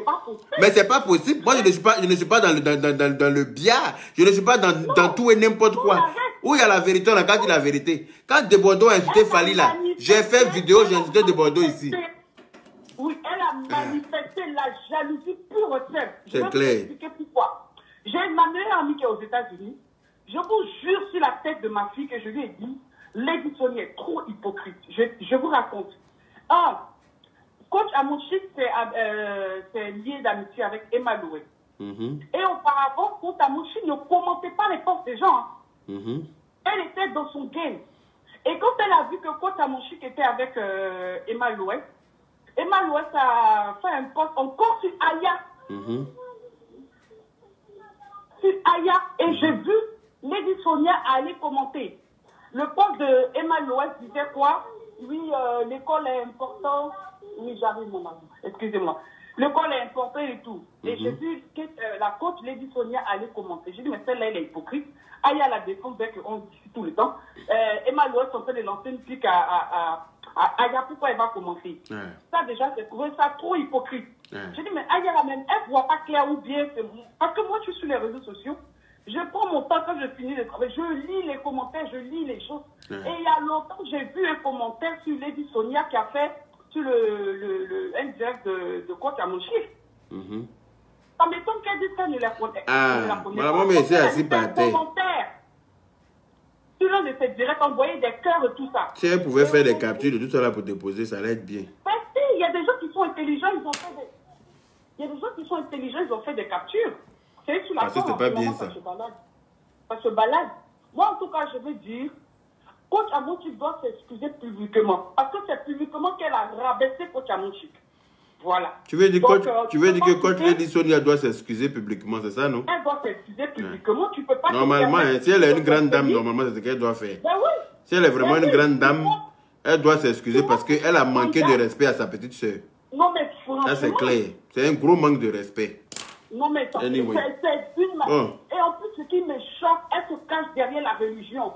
Mais c'est pas possible. Moi, je ne suis pas dans le biais. Je ne suis pas dans tout et n'importe quoi. Où il y a la vérité, on a qu'à dire la vérité. Quand de Bordeaux a insulté Fali là, j'ai fait vidéo, j'ai insulté de Bordeaux ici.
Oui, elle a manifesté la jalousie pure et simple.
C'est clair.
J'ai ma meilleure amie qui est aux États-Unis. Je vous jure sur la tête de ma fille que je lui ai dit, Lady Sonia est trop hypocrite. Je vous raconte. Coach Amouchik, c'est lié d'amitié avec Emma Loué. Et auparavant, Coach Amouchik ne commentait pas les postes des gens. Elle était dans son game. Et quand elle a vu que Coach Amouchik était avec Emma Loué a fait un poste encore sur Aya. Sur Aya. Et j'ai vu Lady Sonia aller commenter. Le poste de Emma Loué disait quoi? Oui, l'école est importante. Oui, j'arrive, mon ami. Excusez-moi. L'école est importante et tout. Et j'ai vu que la coach Lady Sonia allait commenter. J'ai dit, mais celle-là, elle est hypocrite. Aya la défense, qu'on dit tout le temps. Emma Loué est en train de lancer une pique à Aya. Pourquoi elle va commenter? Ça, déjà, j'ai trouvé ça trop hypocrite. J'ai dit, mais Aya, la même, elle ne voit pas clair ou bien. Parce que moi, je suis sur les réseaux sociaux. Je prends mon temps quand je finis le travail. Je lis les commentaires, je lis les choses. Et il y a longtemps, j'ai vu un commentaire sur Lady Sonia qui a fait sur le direct de coach à mon chiffre. Ça m'étonne qu'elle dise qu'elle ne la connaît pas.
Voilà, mais c'est assez par terre.
Sur l'un de ses directs, envoyer des cœurs et tout ça.
Si elle pouvait faire des captures de tout ça là pour déposer, ça allait être bien.
Mais si, il y a des gens qui sont intelligents, ils ont fait des... Il y a des gens qui sont intelligents, ils ont fait des captures. C'est sur la
forme. C'est pas bien ça.
Ça se balade. Moi, en tout cas, je veux dire, Coach Amouchik doit s'excuser publiquement. Parce que c'est publiquement qu'elle a rabaissé Coach Amouchik. Voilà.
Tu veux dire que Coach Lady Sonia doit s'excuser publiquement, c'est ça, non?
Elle doit s'excuser publiquement. Tu peux pas...
Normalement, si elle est une grande dame, normalement, c'est ce qu'elle doit faire.
Ben oui.
Si elle est vraiment une grande dame, elle doit s'excuser parce qu'elle a manqué de respect à sa petite soeur.
Non, mais franchement...
Ça, c'est clair. C'est un gros manque de respect.
Non, mais
anyway.
C'est une manière. Et en plus, ce qui me choque, elle se cache derrière la religion.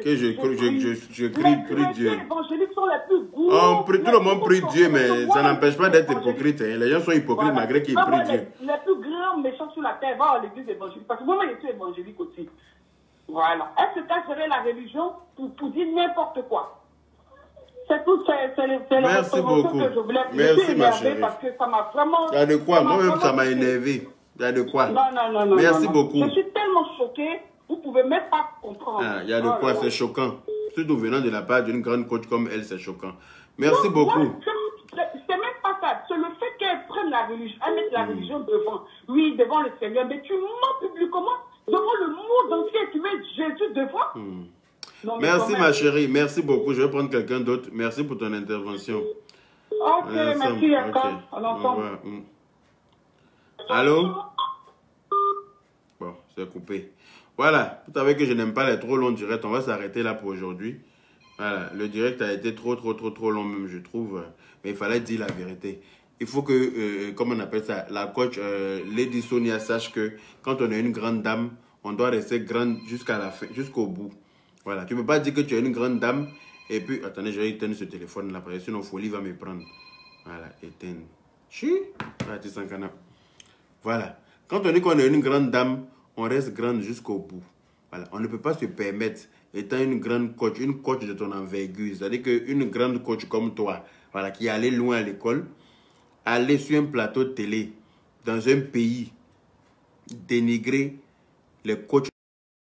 Que je prie Dieu.
Les évangéliques sont les plus gros.
Tout le monde prie Dieu, mais ça n'empêche pas d'être hypocrite. Hein. Les gens sont hypocrites malgré qu'ils prient Dieu.
Les plus grands méchants sur la terre vont à l'église évangélique. Parce que moi, je suis évangélique aussi. Voilà. Elle se cache derrière la religion pour dire n'importe quoi. C'est tout, c'est les
beaucoup.
Que je voulais.
Merci, ma chérie.
Parce que ça m'a vraiment...
Il y a de quoi? Moi-même, ça m'a énervé. Il y a de quoi?
Non.
Merci beaucoup.
Je suis tellement choquée, vous ne pouvez même pas comprendre.
Il y a de quoi? C'est choquant. Surtout venant de la part d'une grande coach comme elle, c'est choquant. Merci beaucoup.
C'est même pas ça. C'est le fait qu'elle prenne la religion, elle mette la religion devant. Oui, devant le Seigneur. Mais tu mens publiquement devant le monde entier. Tu mets Jésus devant. Non,
merci ma chérie. Merci beaucoup. Je vais prendre quelqu'un d'autre. Merci pour ton intervention.
Ok, merci Yaka. On ensemble.
Allô? Bon, c'est coupé. Voilà. Vous savez que je n'aime pas les trop longs directs. On va s'arrêter là pour aujourd'hui. Voilà. Le direct a été trop long même, je trouve. Mais il fallait dire la vérité. Il faut que, comment on appelle ça, la coach Lady Sonia sache que quand on est une grande dame, on doit rester grande jusqu'à la fin, jusqu'au bout. Voilà. Tu ne peux pas dire que tu es une grande dame et puis, attendez, je vais éteindre ce téléphone là, parce que sinon Folie va me prendre. Voilà, éteindre. Voilà. Quand on dit qu'on est une grande dame, on reste grande jusqu'au bout. Voilà. On ne peut pas se permettre, étant une grande coach, une coach de ton envergure, c'est-à-dire qu'une grande coach comme toi, voilà, qui est allée loin à l'école, aller sur un plateau de télé, dans un pays, dénigrer les coachs,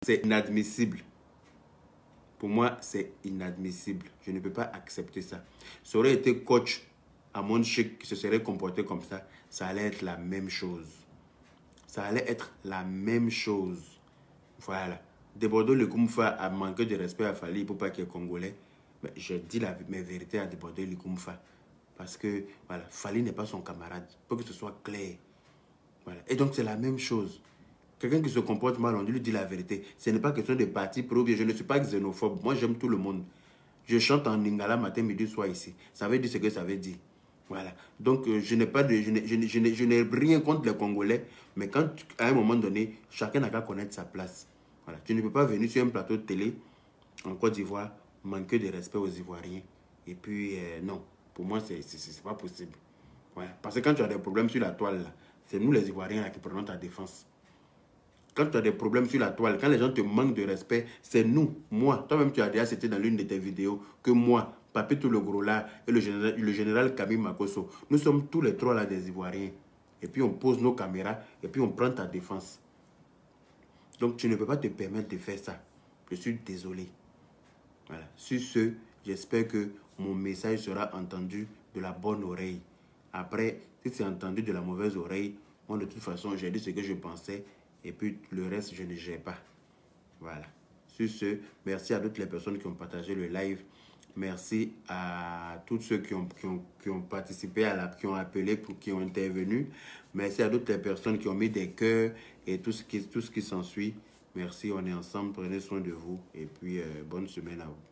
c'est inadmissible. Pour moi, c'est inadmissible. Je ne peux pas accepter ça. Ça aurait été coach à Monde Chic qui se serait comporté comme ça, ça allait être la même chose. Ça allait être la même chose. Voilà. Debordo Lekoumfa a manqué de respect à Fali pour pas qu'il y ait Congolais. Mais je dis mes vérités à Debordo Lekoumfa. Parce que, voilà, Fali n'est pas son camarade. Pour que ce soit clair. Voilà. Et donc, c'est la même chose. Quelqu'un qui se comporte mal, on lui dit la vérité. Ce n'est pas question de parti pro. Je ne suis pas xénophobe. Moi, j'aime tout le monde. Je chante en lingala matin, midi, soir ici. Ça veut dire ce que ça veut dire. Voilà. Donc, je n'ai rien contre les Congolais. Mais quand, à un moment donné, chacun n'a qu'à connaître sa place. Voilà. Tu ne peux pas venir sur un plateau de télé en Côte d'Ivoire, manquer de respect aux Ivoiriens. Et puis, non. Pour moi, c'est pas possible. Voilà. Parce que quand tu as des problèmes sur la toile, c'est nous les Ivoiriens là, qui prenons ta défense. Quand tu as des problèmes sur la toile, quand les gens te manquent de respect, c'est nous, moi. Toi-même, tu as déjà cité dans l'une de tes vidéos que moi, Papito le Gros là et le général Camille Makosso, nous sommes tous les trois là des Ivoiriens. Et puis on pose nos caméras et puis on prend ta défense. Donc tu ne peux pas te permettre de faire ça. Je suis désolé. Voilà. Sur ce, j'espère que mon message sera entendu de la bonne oreille. Après, si c'est entendu de la mauvaise oreille, moi de toute façon, j'ai dit ce que je pensais. Et puis le reste, je ne gère pas. Voilà. Sur ce, merci à toutes les personnes qui ont partagé le live. Merci à tous ceux qui ont participé, qui ont appelé, qui ont intervenu. Merci à toutes les personnes qui ont mis des cœurs et tout ce qui s'ensuit. Merci, on est ensemble. Prenez soin de vous. Et puis, bonne semaine à vous.